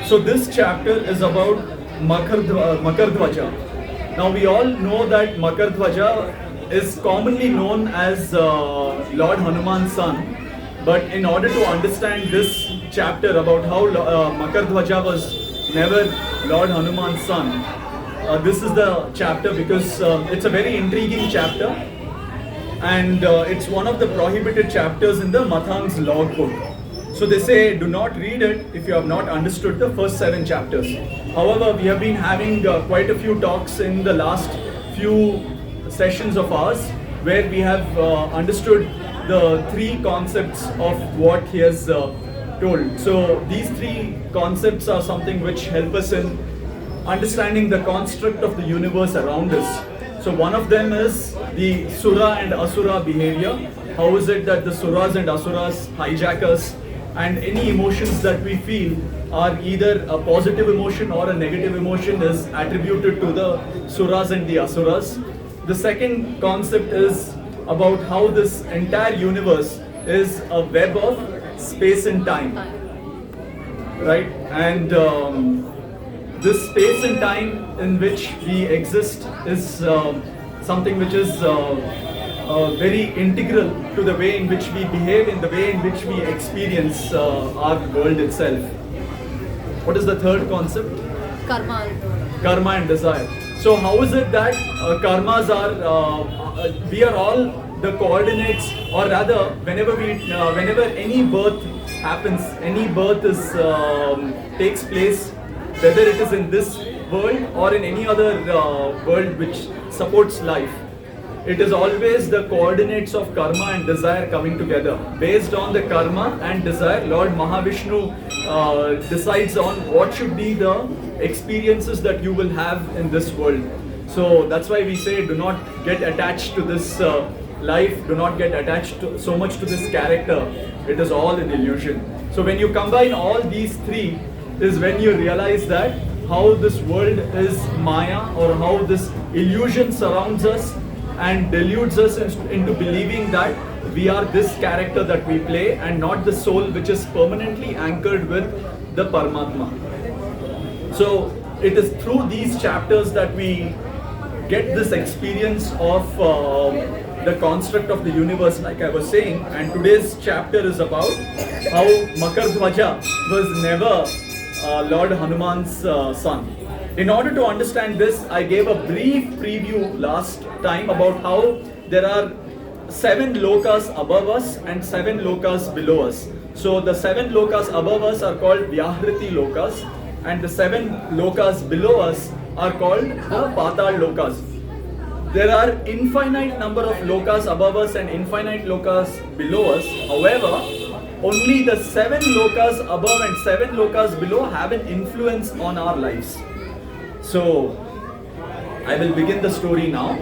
So this chapter is about Makardhwaja. Now we all know that Makardhwaja is commonly known as Lord Hanuman's son. But in order to understand this chapter about how Makardhwaja was never Lord Hanuman's son, this is the chapter because it's a very intriguing chapter, and it's one of the prohibited chapters in the Mathang's logbook. So they say do not read it if you have not understood the first 7 chapters. However, we have been having quite a few talks in the last few sessions of ours where we have understood the 3 concepts of what he has told. So these 3 concepts are something which help us in understanding the construct of the universe around us. So one of them is the Sura and Asura behavior. How is it that the Suras and Asuras hijack us, and any emotions that we feel are either a positive emotion or a negative emotion is attributed to the Suras and the Asuras. The second concept is about how this entire universe is a web of space and time, right? And this space and time in which we exist is something which is very integral to the way in which we behave, in the way in which we experience our world itself. What is the third concept? Karma. Karma and desire. So how is it that karmas are, we are all the coordinates, or rather whenever any birth happens, any birth is takes place, whether it is in this world or in any other world which supports life, it is always the coordinates of karma and desire coming together. Based on the karma and desire, Lord Mahavishnu decides on what should be the experiences that you will have in this world. So that's why we say do not get attached to this life, do not get attached so much to this character. It is all an illusion. So when you combine all these 3 is when you realize that how this world is Maya, or how this illusion surrounds us and deludes us into believing that we are this character that we play and not the soul which is permanently anchored with the Paramatma. So it is through these chapters that we get this experience of the construct of the universe, like I was saying. And today's chapter is about how Makardhwaja was never Lord Hanuman's son. In order to understand this, I gave a brief preview last time about how there are 7 lokas above us and 7 lokas below us. So the 7 lokas above us are called Vyahriti lokas, and the 7 lokas below us are called the Patala lokas. There are infinite number of lokas above us and infinite lokas below us. However, only the 7 lokas above and 7 lokas below have an influence on our lives. So, I will begin the story now.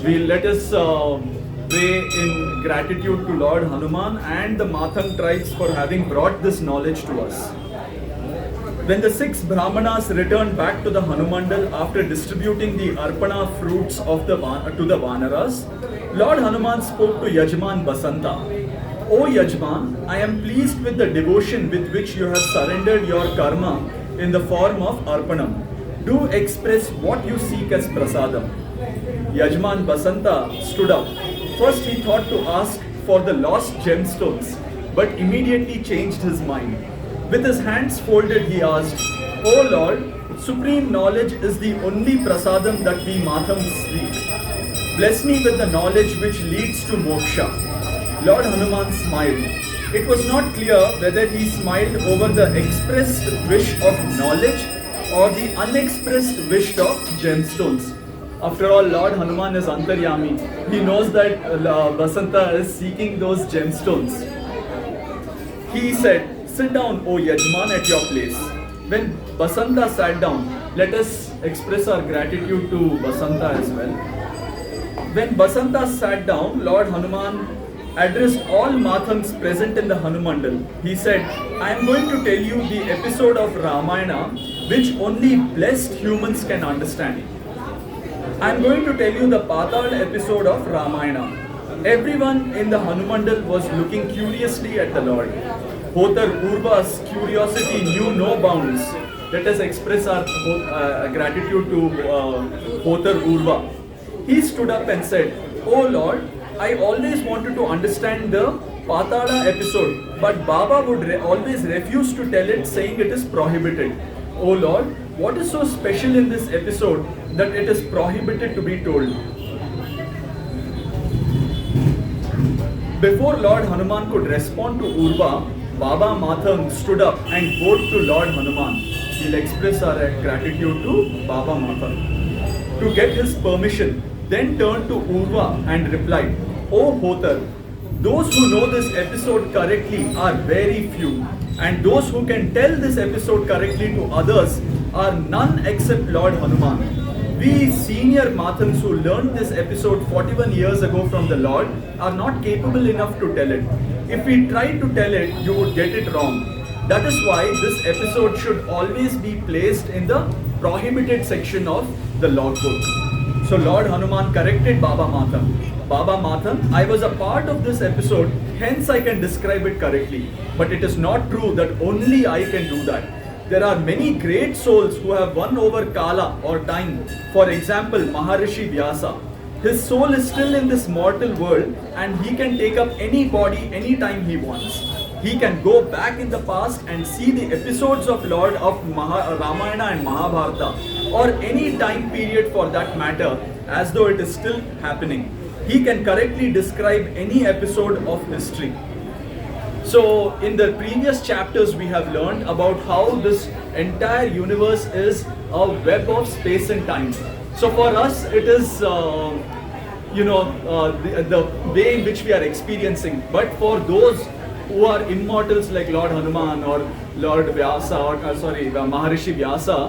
Let us pray in gratitude to Lord Hanuman and the Mathang tribes for having brought this knowledge to us. When the 6 Brahmanas returned back to the Hanumandal after distributing the Arpana fruits of to the Vanaras, Lord Hanuman spoke to Yajman Basanta. O Yajman, I am pleased with the devotion with which you have surrendered your karma in the form of Arpanam. Do express what you seek as prasadam. Yajman Basanta stood up. First he thought to ask for the lost gemstones, but immediately changed his mind. With his hands folded he asked, O Lord, supreme knowledge is the only prasadam that we Mathams seek. Bless me with the knowledge which leads to moksha. Lord Hanuman smiled. It was not clear whether he smiled over the expressed wish of knowledge or the unexpressed wish of gemstones. After all, Lord Hanuman is Antaryami. He knows that Basanta is seeking those gemstones. He said, sit down, O Yajman, at your place. When Basanta sat down, let us express our gratitude to Basanta as well. When Basanta sat down, Lord Hanuman addressed all Mathangs present in the Hanumandal. He said, I am going to tell you the episode of Ramayana which only blessed humans can understand. I am going to tell you the Patala episode of Ramayana. Everyone in the Hanumandal was looking curiously at the Lord. Hotar Urva's curiosity knew no bounds. Let us express our gratitude to Hotar Urva. He stood up and said, "Oh Lord, I always wanted to understand the Patala episode, but Baba would always refuse to tell it, saying it is prohibited. Oh Lord, what is so special in this episode that it is prohibited to be told?" Before Lord Hanuman could respond to Urva, Baba Matham stood up and bowed to Lord Hanuman. We'll express our gratitude to Baba Matham to get his permission, then turned to Urva and replied, "Oh Hotar, those who know this episode correctly are very few, and those who can tell this episode correctly to others are none except Lord Hanuman. We senior Mathams who learned this episode 41 years ago from the Lord are not capable enough to tell it. If we tried to tell it, you would get it wrong. That is why this episode should always be placed in the prohibited section of the logbook." So Lord Hanuman corrected Baba Matham. "Baba Matham, I was a part of this episode, hence I can describe it correctly. But it is not true that only I can do that. There are many great souls who have won over Kala or time. For example, Maharishi Vyasa. His soul is still in this mortal world and he can take up any body anytime he wants. He can go back in the past and see the episodes of Lord of Ramayana and Mahabharata, or any time period for that matter, as though it is still happening. He can correctly describe any episode of history." So in the previous chapters we have learned about how this entire universe is a web of space and time. So for us it is the way in which we are experiencing, but for those who are immortals like Lord Hanuman or Lord Vyasa or Maharishi Vyasa,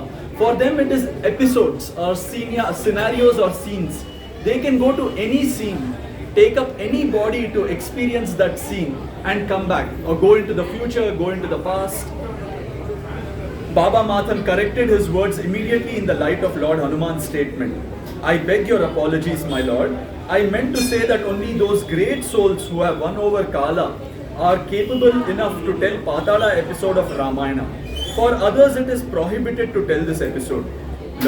for them it is episodes or scenarios or scenes. They can go to any scene, take up any body to experience that scene and come back, or go into the future, go into the past. Baba Matham corrected his words immediately in the light of Lord Hanuman's statement. "I beg your apologies, my lord. I meant to say that only those great souls who have won over Kala are capable enough to tell Patala episode of Ramayana. For others it is prohibited to tell this episode."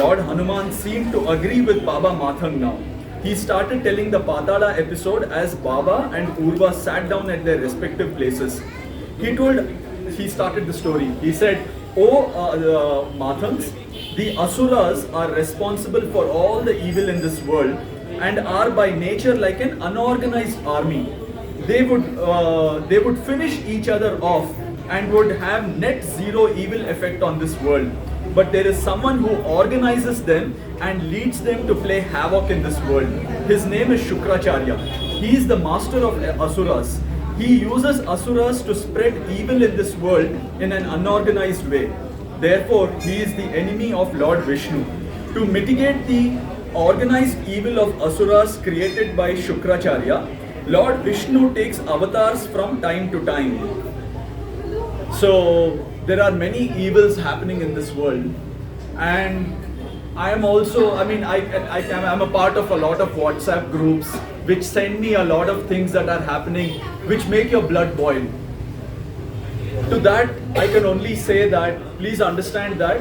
Lord Hanuman seemed to agree with Baba Matham now. He started telling the Patala episode as Baba and Urva sat down at their respective places. He started the story. He said, "Oh Mathams, the Asuras are responsible for all the evil in this world and are by nature like an unorganized army. They would finish each other off and would have net zero evil effect on this world. But there is someone who organizes them and leads them to play havoc in this world. His name is Shukracharya. He is the master of Asuras. He uses Asuras to spread evil in this world in an unorganized way. Therefore, he is the enemy of Lord Vishnu. To mitigate the organized evil of Asuras created by Shukracharya, Lord Vishnu takes avatars from time to time." So there are many evils happening in this world, and I am also, I'm a part of a lot of WhatsApp groups which send me a lot of things that are happening which make your blood boil. To that I can only say that please understand that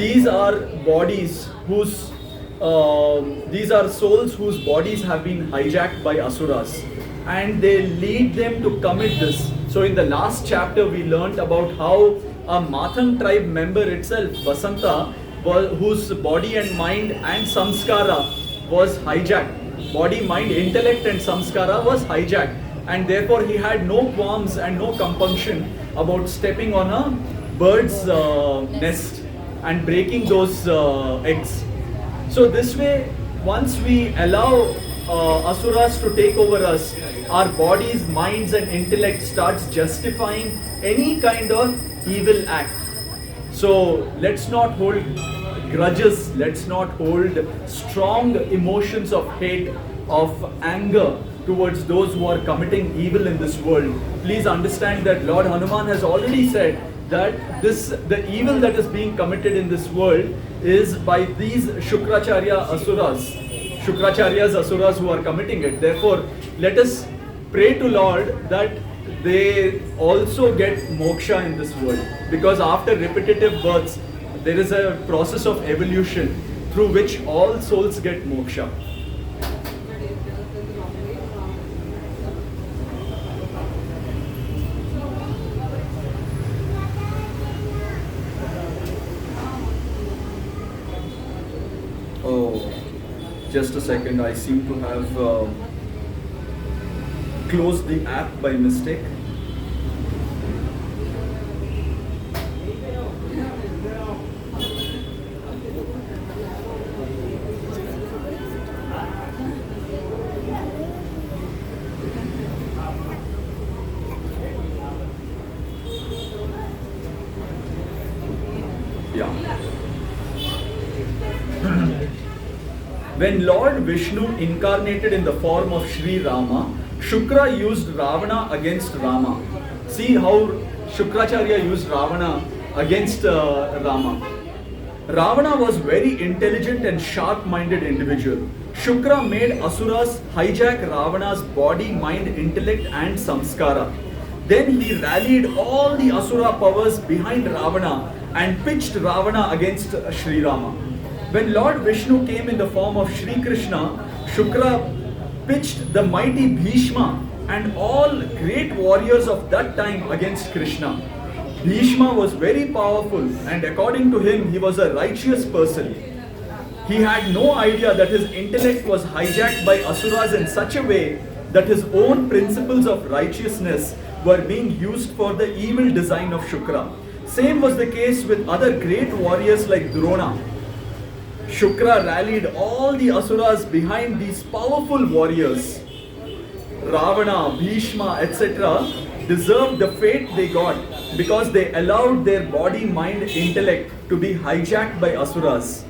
these are bodies these are souls whose bodies have been hijacked by Asuras, and they lead them to commit this. So in the last chapter we learnt about how a Matham tribe member itself, Vasanta, whose body and mind and samskara was hijacked. Body, mind, intellect and samskara was hijacked, and therefore he had no qualms and no compunction about stepping on a bird's nest and breaking those eggs. So this way, once we allow Asuras to take over us, our bodies, minds and intellect starts justifying any kind of evil act. So let's not hold grudges, let's not hold strong emotions of hate, of anger towards those who are committing evil in this world. Please understand that Lord Hanuman has already said that the evil that is being committed in this world is by these Shukracharya's Asuras who are committing it. Therefore, let us pray to Lord that they also get moksha in this world, because after repetitive births there is a process of evolution through which all souls get moksha. Oh, just a second, I seem to have closed the app by mistake. Yeah. When Lord Vishnu incarnated in the form of Sri Rama, Shukra used Ravana against Rama. See how Shukracharya used Ravana against Rama. Ravana was very intelligent and sharp-minded individual. Shukra made Asuras hijack Ravana's body, mind, intellect and samskara. Then he rallied all the Asura powers behind Ravana and pitched Ravana against Sri Rama. When Lord Vishnu came in the form of Sri Krishna, Shukra pitched the mighty Bhishma and all great warriors of that time against Krishna. Bhishma was very powerful, and according to him, he was a righteous person. He had no idea that his intellect was hijacked by Asuras in such a way that his own principles of righteousness were being used for the evil design of Shukra. Same was the case with other great warriors like Drona. Shukra rallied all the Asuras behind these powerful warriors. Ravana, Bhishma, etc. deserved the fate they got because they allowed their body, mind, intellect to be hijacked by Asuras.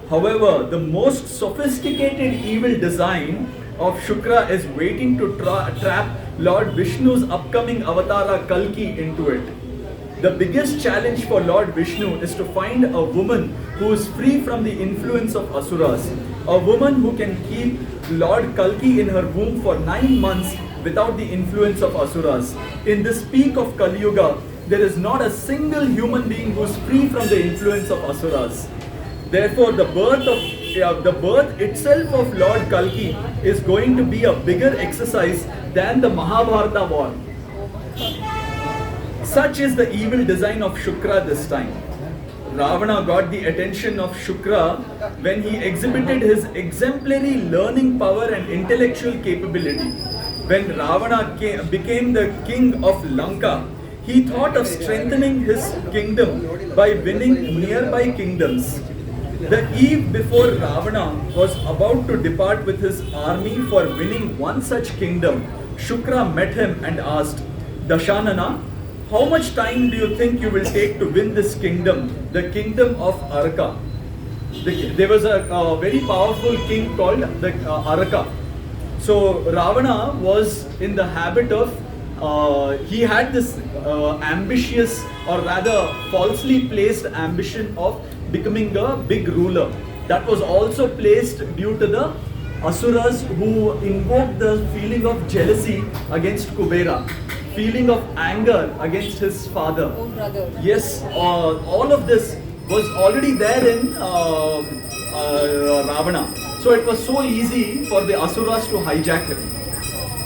However, the most sophisticated evil design of Shukra is waiting to trap Lord Vishnu's upcoming avatara Kalki into it. The biggest challenge for Lord Vishnu is to find a woman who is free from the influence of Asuras. A woman who can keep Lord Kalki in her womb for 9 months without the influence of Asuras. In this peak of Kali Yuga, there is not a single human being who is free from the influence of Asuras. Therefore, the birth itself of Lord Kalki is going to be a bigger exercise than the Mahabharata war. Such is the evil design of Shukra this time. Ravana got the attention of Shukra when he exhibited his exemplary learning power and intellectual capability. When Ravana became the king of Lanka, he thought of strengthening his kingdom by winning nearby kingdoms. The eve before Ravana was about to depart with his army for winning one such kingdom, Shukra met him and asked, Dashanana, how much time do you think you will take to win this kingdom, the kingdom of Araka? There was a very powerful king called the Araka. So Ravana was in the habit of, he had this ambitious or rather falsely placed ambition of becoming a big ruler. That was also placed due to the Asuras who invoked the feeling of jealousy against Kubera, feeling of anger against his father. Oh, brother. Yes, all of this was already there in Ravana. So it was so easy for the Asuras to hijack him.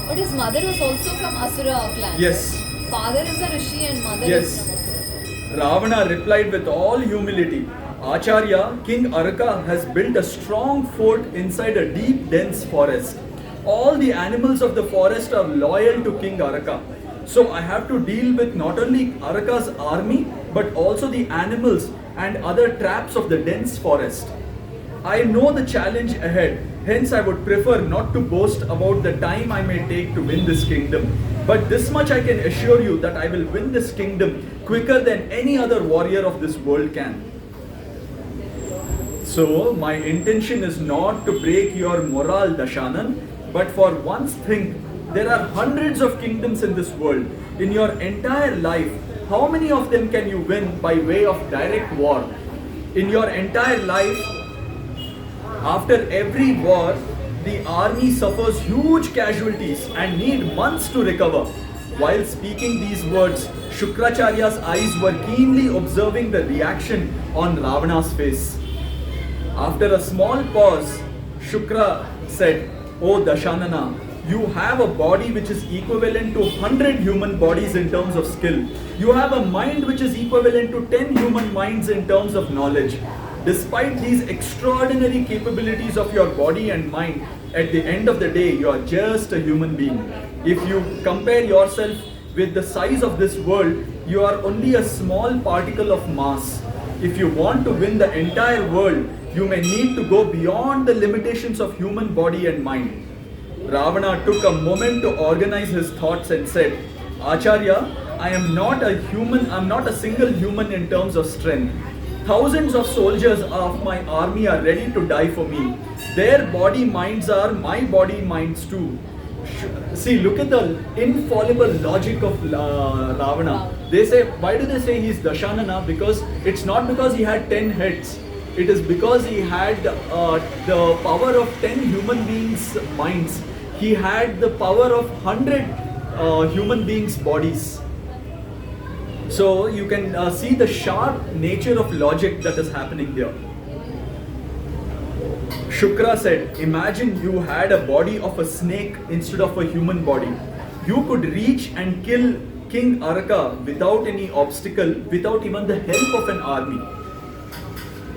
But his mother was also from Asura clan. Yes. Father is a rishi and mother Yes. is from Asura. Ravana replied with all humility, Acharya, King Araka has built a strong fort inside a deep, dense forest. All the animals of the forest are loyal to King Araka. So I have to deal with not only Araka's army, but also the animals and other traps of the dense forest. I know the challenge ahead, hence I would prefer not to boast about the time I may take to win this kingdom. But this much I can assure you that I will win this kingdom quicker than any other warrior of this world can. So my intention is not to break your morale, Dashanan, but for once think, there are hundreds of kingdoms in this world. In your entire life, how many of them can you win by way of direct war? In your entire life, after every war, the army suffers huge casualties and need months to recover. While speaking these words, Shukracharya's eyes were keenly observing the reaction on Ravana's face. After a small pause, Shukra said, "O Dashanana, you have a body which is equivalent to 100 human bodies in terms of skill. You have a mind which is equivalent to 10 human minds in terms of knowledge. Despite these extraordinary capabilities of your body and mind, at the end of the day, you are just a human being. If you compare yourself with the size of this world, you are only a small particle of mass. If you want to win the entire world, you may need to go beyond the limitations of human body and mind." Ravana took a moment to organize his thoughts and said, "Acharya, I am not a human, I am not a single human in terms of strength. Thousands of soldiers of my army are ready to die for me. Their body minds are my body minds too." See, look at the infallible logic of Ravana. They say, why do they say he's Dashanana? Because it's not because he had 10 heads. It is because he had the power of 10 human beings' minds. He had the power of 100 human beings' bodies. So you can see the sharp nature of logic that is happening here. Shukra said, "Imagine you had a body of a snake instead of a human body. You could reach and kill King Araka without any obstacle, without even the help of an army.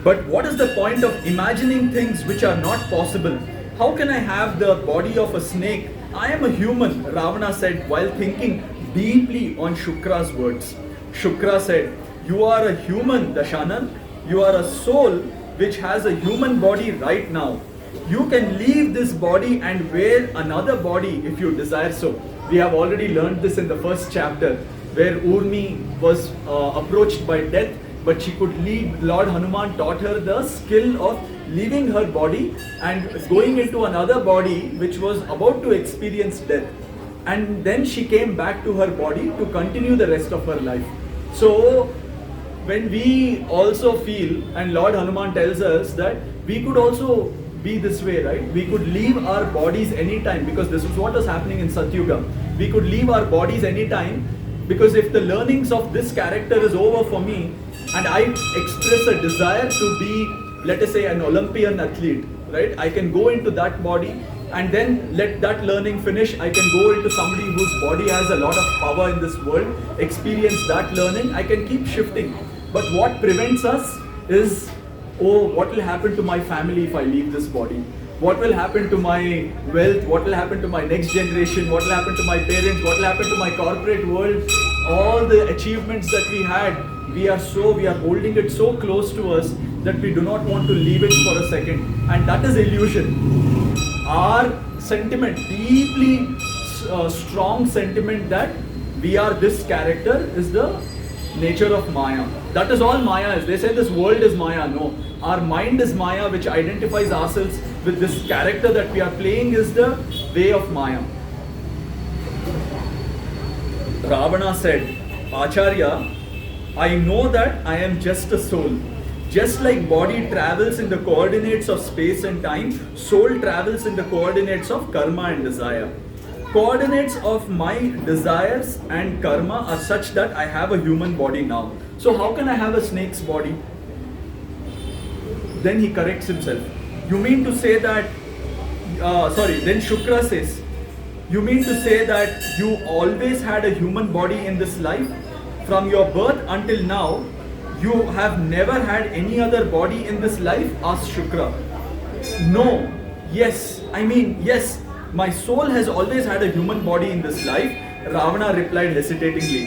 But what is the point of imagining things which are not possible? How can I have the body of a snake? I am a human," Ravana said while thinking deeply on Shukra's words. Shukra said, "You are a human, Dashanan. You are a soul which has a human body right now. You can leave this body and wear another body if you desire so." We have already learned this in the first chapter, where Urmi was approached by death, but she could leave. Lord Hanuman taught her the skill of leaving her body and going into another body which was about to experience death. And then she came back to her body to continue the rest of her life. So, when we also feel, and Lord Hanuman tells us that we could also be this way, right? We could leave our bodies anytime, because this is what was happening in Satyuga. We could leave our bodies anytime, because if the learnings of this character is over for me and I express a desire to be, let us say, an Olympian athlete, right? I can go into that body and then let that learning finish. I can go into somebody whose body has a lot of power in this world, experience that learning. I can keep shifting. But what prevents us is, oh, what will happen to my family if I leave this body? What will happen to my wealth? What will happen to my next generation? What will happen to my parents? What will happen to my corporate world? All the achievements that we had, we are holding it so close to us that we do not want to leave it for a second. And that is illusion. Our sentiment, deeply strong sentiment that we are this character, is the nature of Maya. That is all Maya is. They say this world is Maya. No. Our mind is Maya, which identifies ourselves with this character that we are playing, is the way of Maya. Ravana said, "Acharya, I know that I am just a soul. Just like body travels in the coordinates of space and time, soul travels in the coordinates of karma and desire. Coordinates of my desires and karma are such that I have a human body now. So how can I have a snake's body?" Then he corrects himself. You mean to say that, then Shukra says, "You mean to say that you always had a human body in this life? From your birth until now, you have never had any other body in this life?" asked Shukra. "No, yes, my soul has always had a human body in this life," Ravana replied hesitatingly.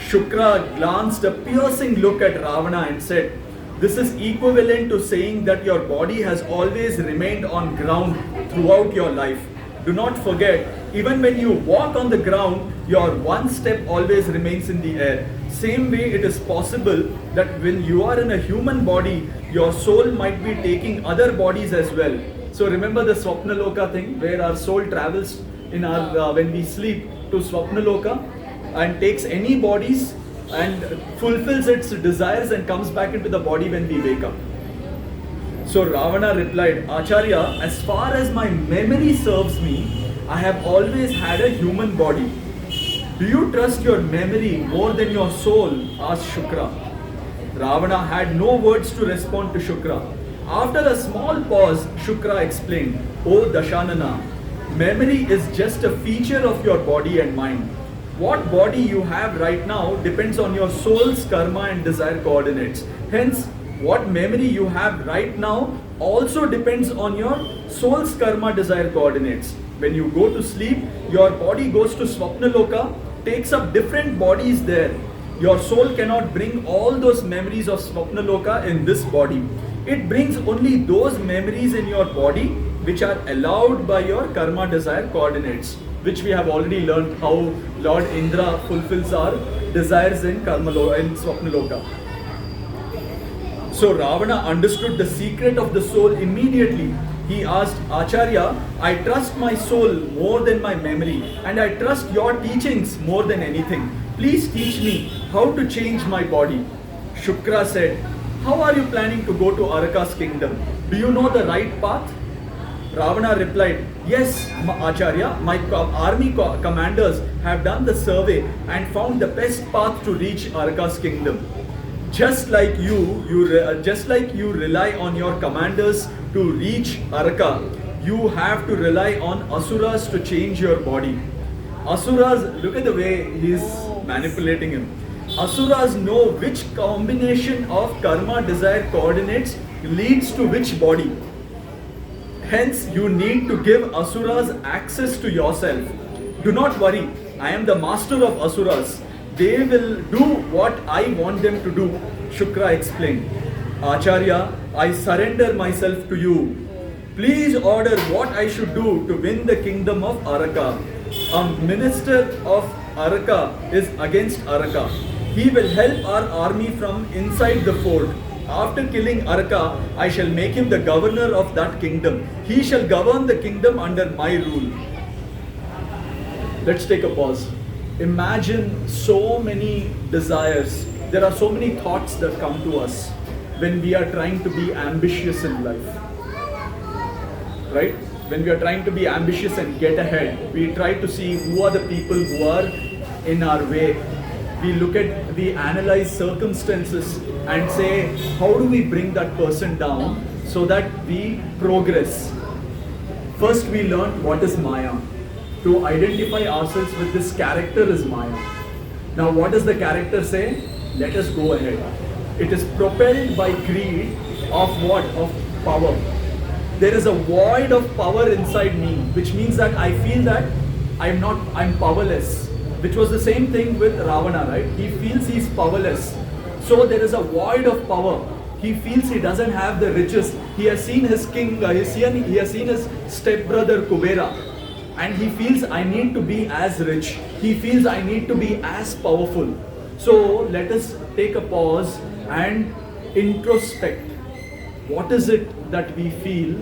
Shukra glanced a piercing look at Ravana and said, "This is equivalent to saying that your body has always remained on ground throughout your life. Do not forget, even when you walk on the ground, your one step always remains in the air. Same way, it is possible that when you are in a human body, your soul might be taking other bodies as well." So remember the Swapnaloka thing, where our soul travels in our when we sleep to Swapnaloka and takes any bodies and fulfills its desires and comes back into the body when we wake up. So Ravana replied, "Acharya, as far as my memory serves me, I have always had a human body. Do you trust your memory more than your soul? Asked Shukra. Ravana had no words to respond to Shukra. After a small pause, Shukra explained, O Dashanana, memory is just a feature of your body and mind. What body you have right now depends on your soul's karma and desire coordinates. Hence, what memory you have right now also depends on your soul's karma desire coordinates. When you go to sleep, your body goes to Swapnaloka, takes up different bodies there. Your soul cannot bring all those memories of Swapnaloka in this body. It brings only those memories in your body which are allowed by your karma desire coordinates, which we have already learned how Lord Indra fulfills our desires in Swapnaloka. So Ravana understood the secret of the soul immediately. He asked, Acharya, I trust my soul more than my memory, and I trust your teachings more than anything. Please teach me how to change my body. Shukra said, how are you planning to go to Araka's kingdom? Do you know the right path? Ravana replied, yes, Acharya, my army commanders have done the survey and found the best path to reach Araka's kingdom. Just like you rely on your commanders to reach Araka, you have to rely on Asuras to change your body. Asuras, look at the way he is manipulating him. Asuras know which combination of karma desire coordinates leads to which body. Hence, you need to give Asuras access to yourself. Do not worry, I am the master of Asuras. They will do what I want them to do, Shukra explained. Acharya, I surrender myself to you. Please order what I should do to win the kingdom of Araka. A minister of Araka is against Araka. He will help our army from inside the fort. After killing Araka, I shall make him the governor of that kingdom. He shall govern the kingdom under my rule. Let's take a pause. Imagine so many desires. There are so many thoughts that come to us when we are trying to be ambitious in life. Right? When we are trying to be ambitious and get ahead, we try to see who are the people who are in our way. We analyze circumstances and say, how do we bring that person down so that we progress? First, we learn what is Maya. To identify ourselves with this character is Maya. Now, what does the character say? Let us go ahead. It is propelled by greed of what? Of power. There is a void of power inside me, which means that I feel that I'm powerless. Which was the same thing with Ravana, right? He feels he's powerless. So there is a void of power. He feels he doesn't have the riches. He has seen his king, he has seen his stepbrother Kubera. And he feels I need to be as rich. He feels I need to be as powerful. So let us take a pause and introspect. What is it that we feel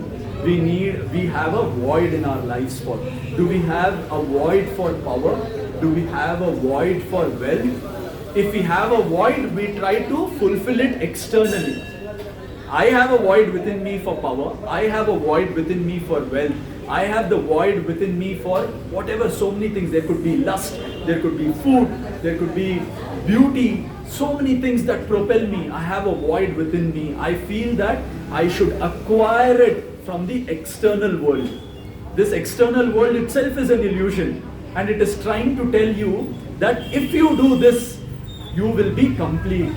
we have a void in our lives for? Do we have a void for power? Do we have a void for wealth? If we have a void, we try to fulfill it externally. I have a void within me for power. I have a void within me for wealth. I have the void within me for whatever, so many things. There could be lust, there could be food, there could be beauty, so many things that propel me. I have a void within me. I feel that I should acquire it from the external world. This external world itself is an illusion, and it is trying to tell you that if you do this, you will be complete.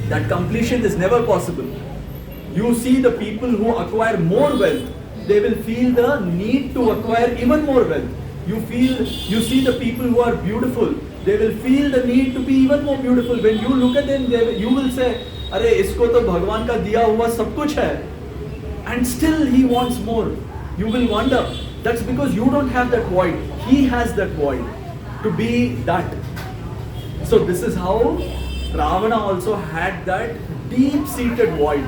That completion is never possible. You see the people who acquire more wealth, they will feel the need to acquire even more wealth. You see the people who are beautiful, they will feel the need to be even more beautiful. When you look at them, you will say, "Arey, isko to Bhagwan ka diya hua sab kuch hai," and still he wants more. You will wonder. That's because you don't have that void. He has that void to be that. So this is how Ravana also had that deep-seated void.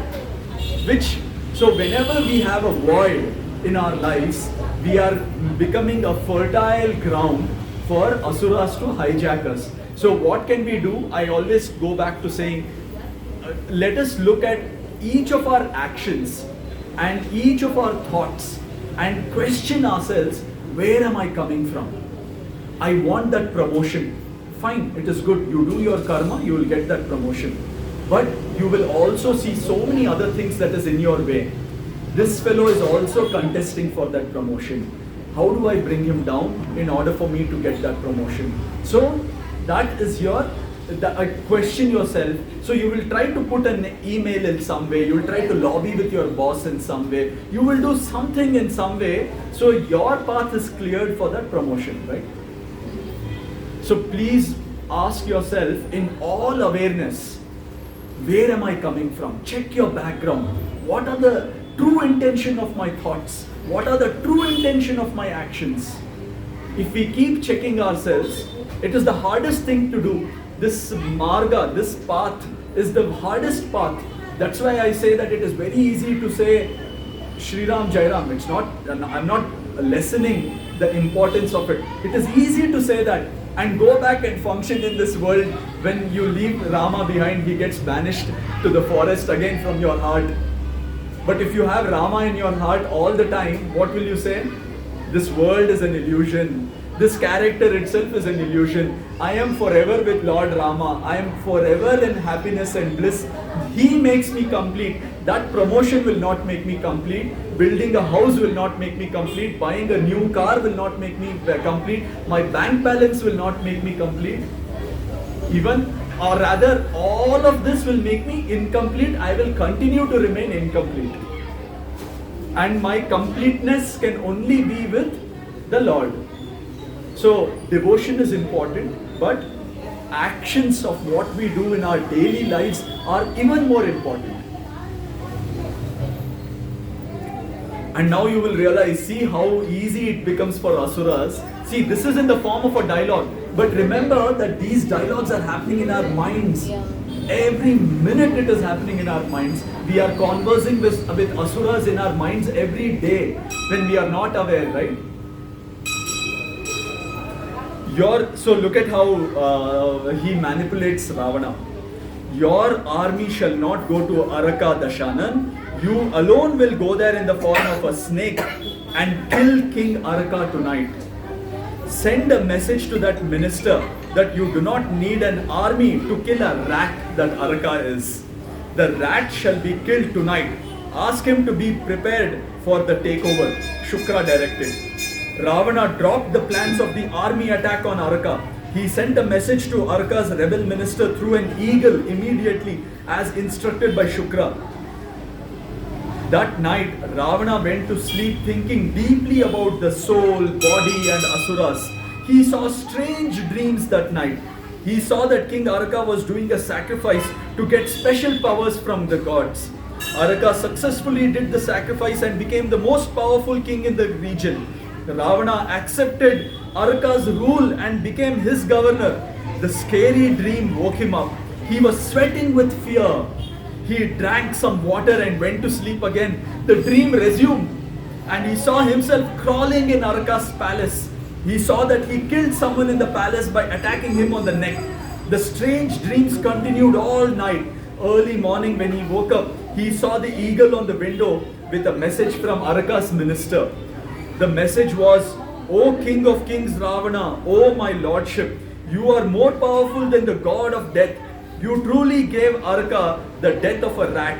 So whenever we have a void in our lives, we are becoming a fertile ground for asuras to hijack us. So what can we do? I always go back to saying, let us look at each of our actions and each of our thoughts and question ourselves, where am I coming from? I want that promotion. Fine, it is good. You do your karma, you will get that promotion. But you will also see so many other things that is in your way. This fellow is also contesting for that promotion. How do I bring him down in order for me to get that promotion? So that is your question yourself. So you will try to put an email in some way. You will try to lobby with your boss in some way. You will do something in some way. So your path is cleared for that promotion, right? So please ask yourself in all awareness, where am I coming from? Check your background. What are the true intention of my thoughts? What are the true intention of my actions? If we keep checking ourselves, it is the hardest thing to do. This marga, this path is the hardest path. That's why I say that it is very easy to say Shri Ram Jai Ram. It's not, I'm not lessening the importance of it. It is easy to say that and go back and function in this world. When you leave Rama behind, he gets banished to the forest again from your heart. But if you have Rama in your heart all the time, what will you say? This world is an illusion. This character itself is an illusion. I am forever with Lord Rama. I am forever in happiness and bliss. He makes me complete. That promotion will not make me complete. Building a house will not make me complete. Buying a new car will not make me complete. My bank balance will not make me complete. Even, or rather, all of this will make me incomplete. I will continue to remain incomplete. And my completeness can only be with the Lord. So, devotion is important, but actions of what we do in our daily lives are even more important. And now you will realize, see how easy it becomes for asuras. See, this is in the form of a dialogue. But remember that these dialogues are happening in our minds. Yeah. Every minute it is happening in our minds. We are conversing with asuras in our minds every day when we are not aware, right? So look at how he manipulates Ravana. Your army shall not go to Araka Dashanan. You alone will go there in the form of a snake and kill King Araka tonight. Send a message to that minister that you do not need an army to kill a rat that Araka is. The rat shall be killed tonight. Ask him to be prepared for the takeover. Shukra directed. Ravana dropped the plans of the army attack on Araka. He sent a message to Araka's rebel minister through an eagle immediately as instructed by Shukra. That night, Ravana went to sleep thinking deeply about the soul, body and asuras. He saw strange dreams that night. He saw that King Araka was doing a sacrifice to get special powers from the gods. Araka successfully did the sacrifice and became the most powerful king in the region. Ravana accepted Araka's rule and became his governor. The scary dream woke him up. He was sweating with fear. He drank some water and went to sleep again. The dream resumed and he saw himself crawling in Araka's palace. He saw that he killed someone in the palace by attacking him on the neck. The strange dreams continued all night. Early morning when he woke up, he saw the eagle on the window with a message from Araka's minister. The message was, O King of Kings Ravana, O my lordship, you are more powerful than the god of death. You truly gave Araka the death of a rat.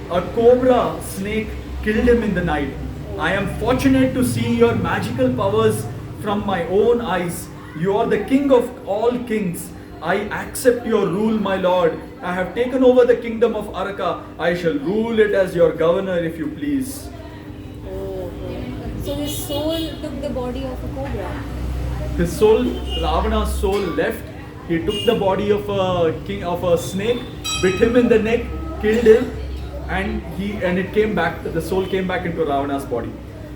A cobra snake killed him in the night. I am fortunate to see your magical powers from my own eyes. You are the king of all kings. I accept your rule, my lord. I have taken over the kingdom of Araka. I shall rule it as your governor if you please. Oh, so his soul took the body of a cobra. His soul, Ravana's soul left. He took the body of a snake, bit him in the neck, killed him, and it came back. The soul came back into Ravana's body.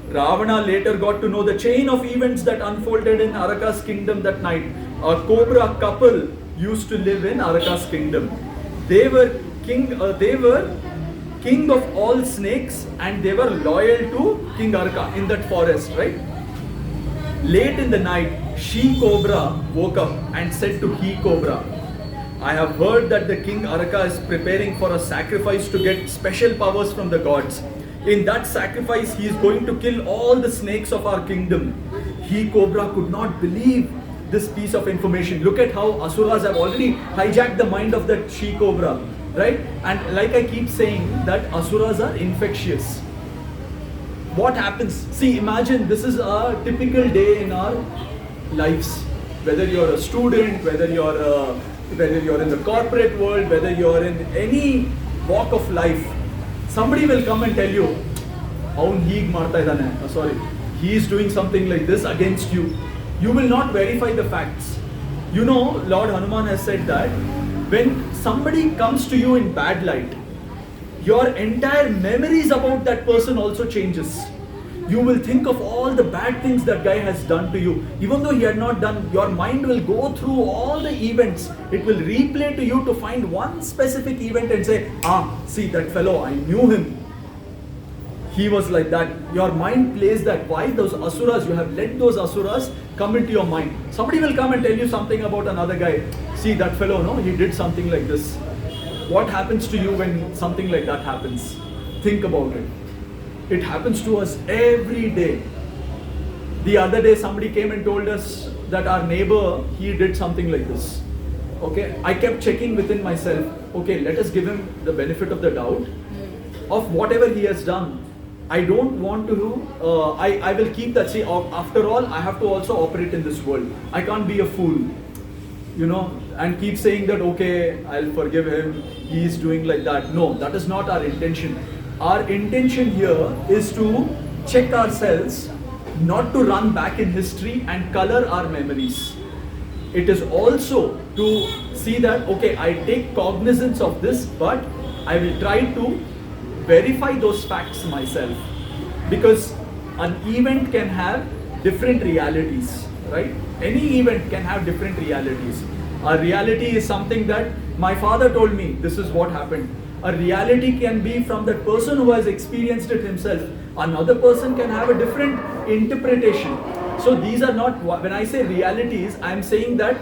Ravana later got to know the chain of events that unfolded in Araka's kingdom that night. A cobra couple used to live in Araka's kingdom. They were king of all snakes, and they were loyal to King Araka in that forest, right? Late in the night, she cobra woke up and said to he cobra, I have heard that the King Araka is preparing for a sacrifice to get special powers from the gods. In that sacrifice, he is going to kill all the snakes of our kingdom. He cobra could not believe this piece of information. Look at how Asuras have already hijacked the mind of that she cobra, right? And like I keep saying, that Asuras are infectious. What happens? See, imagine this is a typical day in our lives. Whether you're a student, whether you're in the corporate world, whether you're in any walk of life, somebody will come and tell you, he is doing something like this against you. You will not verify the facts. You know, Lord Hanuman has said that when somebody comes to you in bad light, your entire memories about that person also changes. You will think of all the bad things that guy has done to you. Even though he had not done, your mind will go through all the events. It will replay to you to find one specific event and say, see that fellow, I knew him. He was like that. Your mind plays that. Why? Those Asuras, you have let those Asuras come into your mind. Somebody will come and tell you something about another guy. See that fellow, no, he did something like this. What happens to you when something like that happens? Think about it. It happens to us every day. The other day somebody came and told us that our neighbor, he did something like this. Okay, I kept checking within myself, okay, let us give him the benefit of the doubt of whatever he has done. I don't want to, I will keep that. See, after all, I have to also operate in this world. I can't be a fool, you know, and keep saying that, okay, I'll forgive him, he is doing like that. No, that is not our intention. Our intention here is to check ourselves, not to run back in history and color our memories. It is also to see that, okay, I take cognizance of this, but I will try to verify those facts myself, because an event can have different realities, right? Any event can have different realities. A reality is something that my father told me, this is what happened. A reality can be from that person who has experienced it himself. Another person can have a different interpretation. So these are not, when I say realities, I am saying that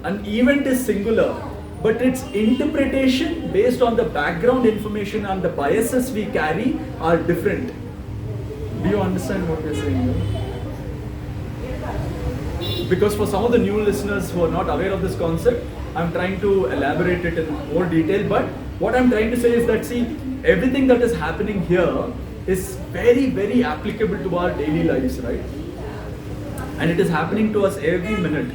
an event is singular, but its interpretation based on the background information and the biases we carry are different. Do you understand what we're saying? Because for some of the new listeners who are not aware of this concept, I'm trying to elaborate it in more detail, but what I'm trying to say is that, see, everything that is happening here is very, very applicable to our daily lives, right? And it is happening to us every minute.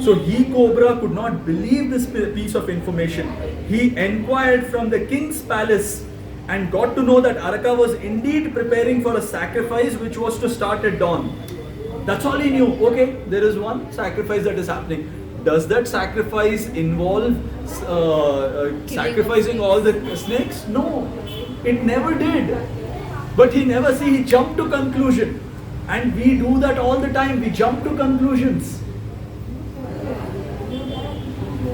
So he Cobra could not believe this piece of information. He enquired from the king's palace and got to know that Araka was indeed preparing for a sacrifice which was to start at dawn. That's all he knew. Okay, there is one sacrifice that is happening. Does that sacrifice involve sacrificing all the snakes? No, it never did. But he jumped to conclusion. And we do that all the time. We jump to conclusions.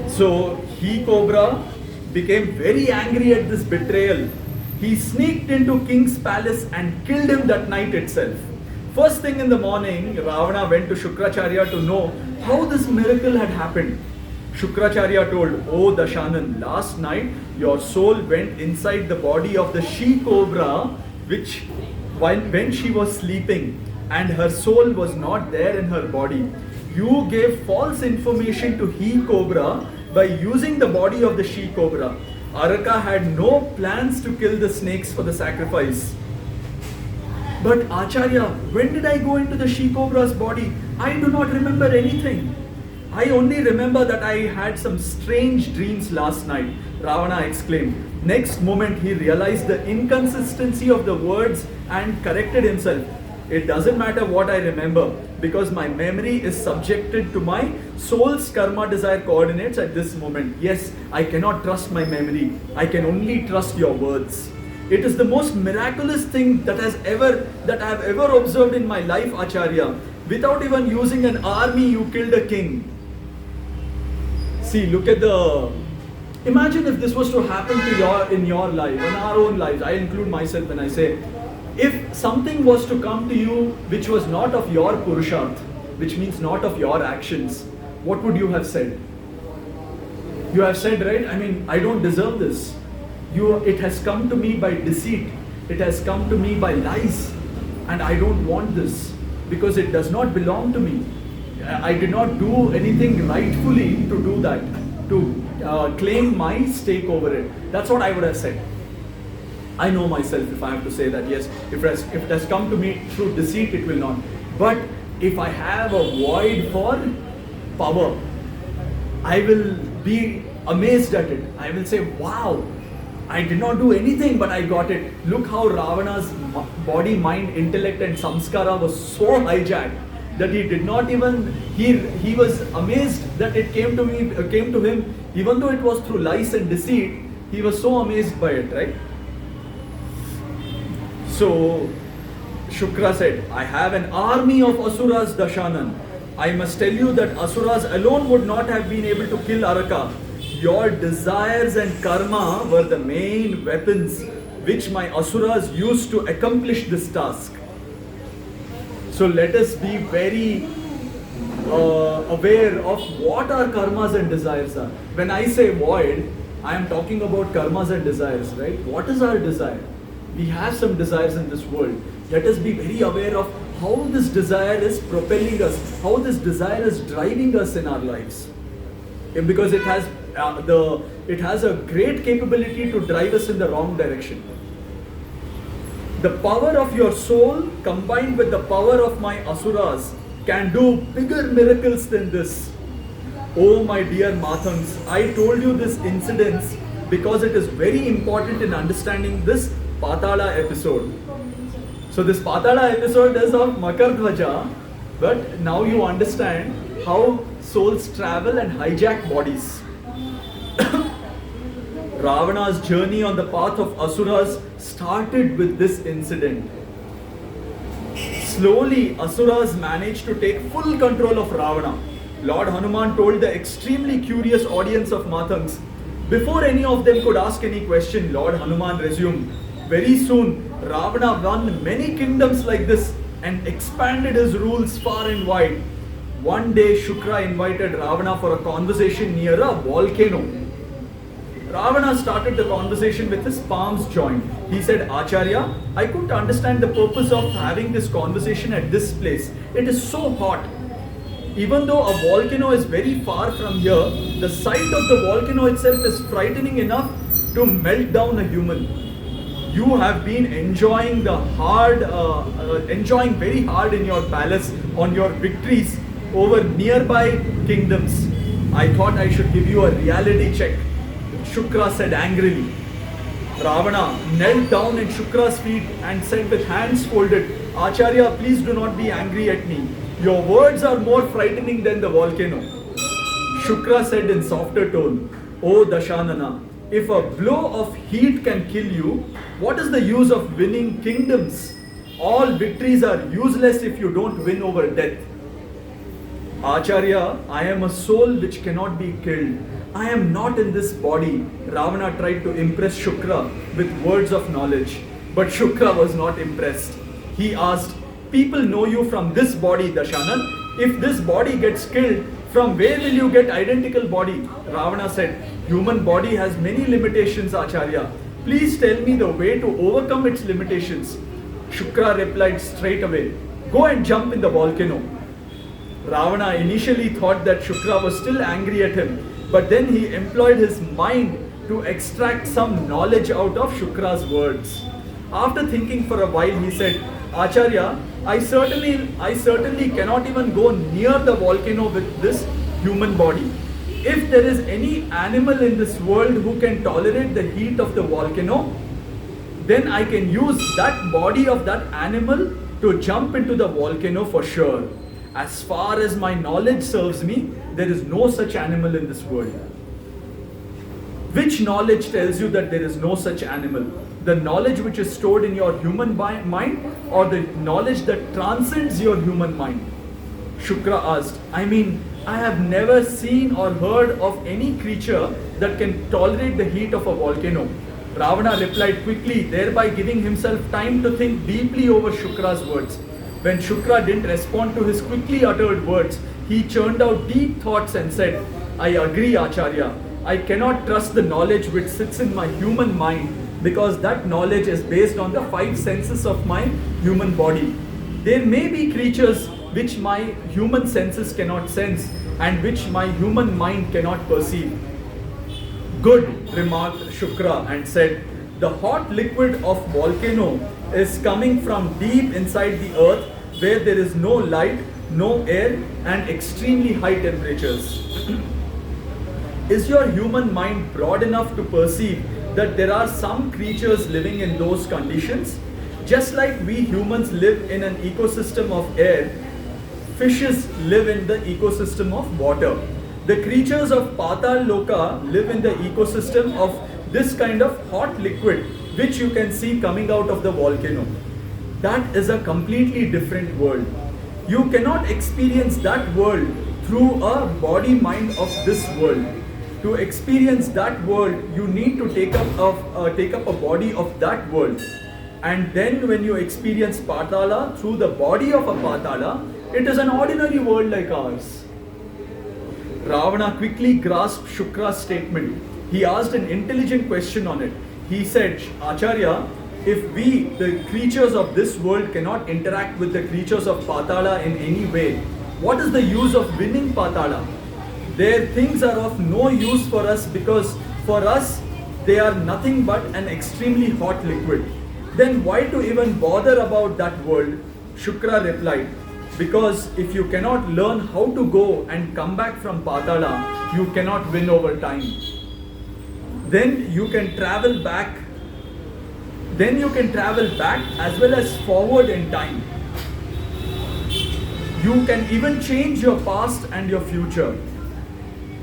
So he Cobra became very angry at this betrayal. He sneaked into king's palace and killed him that night itself. First thing in the morning, Ravana went to Shukracharya to know how this miracle had happened. Shukracharya told, "Oh Dashanan, last night your soul went inside the body of the she cobra, which when she was sleeping, and her soul was not there in her body. You gave false information to he cobra by using the body of the she cobra. Araka had no plans to kill the snakes for the sacrifice." But Acharya, when did I go into the she cobra's body? I do not remember anything. I only remember that I had some strange dreams last night, Ravana exclaimed. Next moment he realized the inconsistency of the words and corrected himself. It doesn't matter what I remember, because my memory is subjected to my soul's karma desire coordinates at this moment. Yes, I cannot trust my memory. I can only trust your words. It is the most miraculous thing that I have ever observed in my life, Acharya. Without even using an army, you killed a king. See, look at imagine if this was to happen to in your life, in our own lives. I include myself when I say, if something was to come to you which was not of your purusharth, which means not of your actions, what would you have said? You have said, right? I mean, I don't deserve this. It has come to me by deceit. It has come to me by lies. And I don't want this because it does not belong to me. I did not do anything rightfully to do that, to claim my stake over it. That's what I would have said. I know myself if I have to say that, yes, if it has come to me through deceit, it will not. But if I have a void for power, I will be amazed at it. I will say, wow, I did not do anything, but I got it. Look how Ravana's body, mind, intellect and samskara was so hijacked that he did not even, he was amazed that it came to him, even though it was through lies and deceit, he was so amazed by it, right? So Shukra said, I have an army of Asuras, Dashanan. I must tell you that Asuras alone would not have been able to kill Araka. Your desires and karma were the main weapons which my Asuras used to accomplish this task. So let us be very aware of what our karmas and desires are. When I say void, I am talking about karmas and desires, right? What is our desire? We have some desires in this world. Let us be very aware of how this desire is propelling us, how this desire is driving us in our lives. Because it has a great capability to drive us in the wrong direction. The power of your soul combined with the power of my asuras can do bigger miracles than this. Oh my dear Mathangs, I told you this incident because it is very important in understanding this Patala episode. So this Patala episode is of Makardhwaja, but now you understand how souls travel and hijack bodies. Ravana's journey on the path of Asuras started with this incident. Slowly, Asuras managed to take full control of Ravana. Lord Hanuman told the extremely curious audience of Mathangs. Before any of them could ask any question, Lord Hanuman resumed, very soon, Ravana won many kingdoms like this and expanded his rules far and wide. One day, Shukra invited Ravana for a conversation near a volcano. Ravana started the conversation with his palms joined. He said, Acharya, I couldn't understand the purpose of having this conversation at this place. It is so hot. Even though a volcano is very far from here, the sight of the volcano itself is frightening enough to melt down a human. You have been enjoying enjoying very hard in your palace on your victories over nearby kingdoms. I thought I should give you a reality check. Shukra said angrily. Ravana knelt down at Shukra's feet and said with hands folded, Acharya, please do not be angry at me. Your words are more frightening than the volcano. Shukra said in softer tone, O Dashanana, if a blow of heat can kill you, what is the use of winning kingdoms? All victories are useless if you don't win over death. Acharya, I am a soul which cannot be killed. I am not in this body. Ravana tried to impress Shukra with words of knowledge. But Shukra was not impressed. He asked, people know you from this body, Dashanan. If this body gets killed, from where will you get identical body? Ravana said, human body has many limitations, Acharya. Please tell me the way to overcome its limitations. Shukra replied straight away, go and jump in the volcano. Ravana initially thought that Shukra was still angry at him, but then he employed his mind to extract some knowledge out of Shukra's words. After thinking for a while, he said, Acharya, I certainly cannot even go near the volcano with this human body. If there is any animal in this world who can tolerate the heat of the volcano, then I can use that body of that animal to jump into the volcano for sure. As far as my knowledge serves me, there is no such animal in this world. Which knowledge tells you that there is no such animal? The knowledge which is stored in your human mind or the knowledge that transcends your human mind? Shukra asked, I have never seen or heard of any creature that can tolerate the heat of a volcano. Ravana replied quickly, thereby giving himself time to think deeply over Shukra's words. When Shukra didn't respond to his quickly uttered words, he churned out deep thoughts and said, I agree, Acharya. I cannot trust the knowledge which sits in my human mind because that knowledge is based on the 5 senses of my human body. There may be creatures which my human senses cannot sense and which my human mind cannot perceive. Good, remarked Shukra and said, the hot liquid of volcano is coming from deep inside the earth where there is no light, no air and extremely high temperatures. Is your human mind broad enough to perceive that there are some creatures living in those conditions? Just like we humans live in an ecosystem of air, fishes live in the ecosystem of water. The creatures of Patal Loka live in the ecosystem of this kind of hot liquid which you can see coming out of the volcano. That is a completely different world. You cannot experience that world through a body mind of this world. To experience that world, you need to take up a body of that world. And then when you experience Patala through the body of a Patala, it is an ordinary world like ours. Ravana quickly grasped Shukra's statement. He asked an intelligent question on it. He said, Acharya, if we, the creatures of this world, cannot interact with the creatures of Patala in any way, what is the use of winning Patala? Their things are of no use for us because for us, they are nothing but an extremely hot liquid. Then why to even bother about that world? Shukra replied, because if you cannot learn how to go and come back from Patala, you cannot win over time. Then you can travel back. Then you can travel back as well as forward in time. You can even change your past and your future.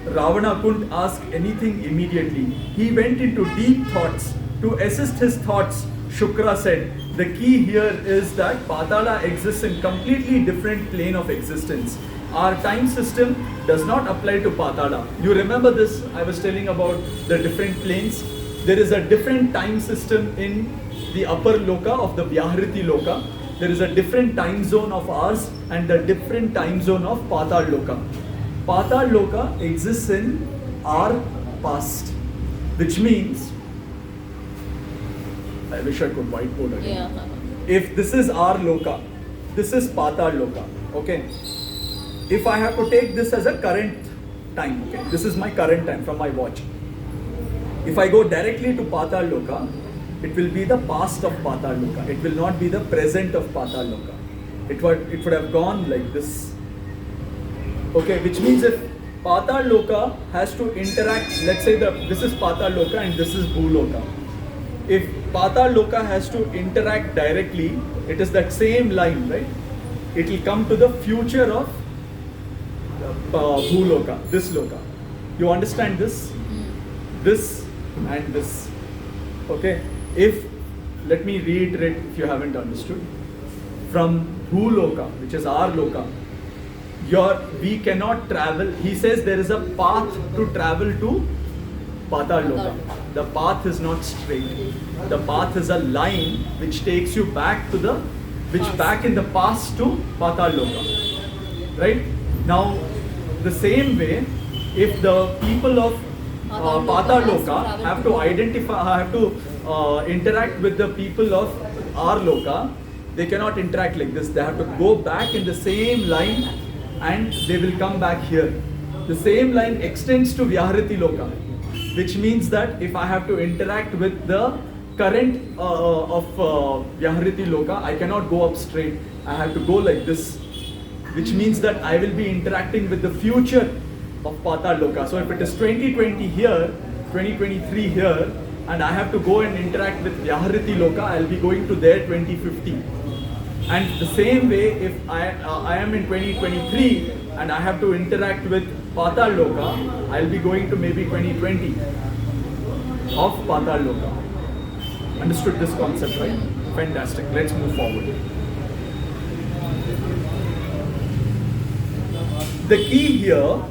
Ravana couldn't ask anything immediately. He went into deep thoughts. To assist his thoughts, Shukra said, the key here is that Patala exists in completely different plane of existence. Our time system does not apply to Patala. You remember this? I was telling about the different planes. There is a different time system in the upper loka of the Vyahriti loka. There is a different time zone of ours and the different time zone of Patal loka. Patal loka exists in our past, which means, I wish I could whiteboard again. Yeah. If this is our loka, this is Patal loka, okay? If I have to take this as a current time, okay? This is my current time from my watch. If I go directly to Patal loka, it will be the past of Patal loka. It will not be the present of Patal loka. It would have gone like this. Okay, which means if Patal loka has to interact, let's say this is Patal loka and this is Bhu loka. If Patal loka has to interact directly, it is that same line, right? It will come to the future of Bhu loka, this loka. You understand this? This and this. Okay? If, let me reiterate if you haven't understood. From Bhu loka, which is our loka, we cannot travel. He says there is a path to travel to Patal loka. The path is not straight. The path is a line which takes you back to back in the past to Patal loka. Right? Now, the same way, if the people of Patal loka have to interact with the people of our loka, they cannot interact like this. They have to go back in the same line and they will come back here. The same line extends to Vyahriti loka, which means that if I have to interact with the current of Vyahriti loka, I cannot go up straight. I have to go like this, which means that I will be interacting with the future of Patal loka. So if it is 2020 here, 2023 here, and I have to go and interact with Vyahriti loka, I will be going to their 2050. And the same way, if I am in 2023 and I have to interact with Patal loka, I will be going to maybe 2020 of Patal loka. Understood this concept, right? Fantastic. Let's move forward. The key here,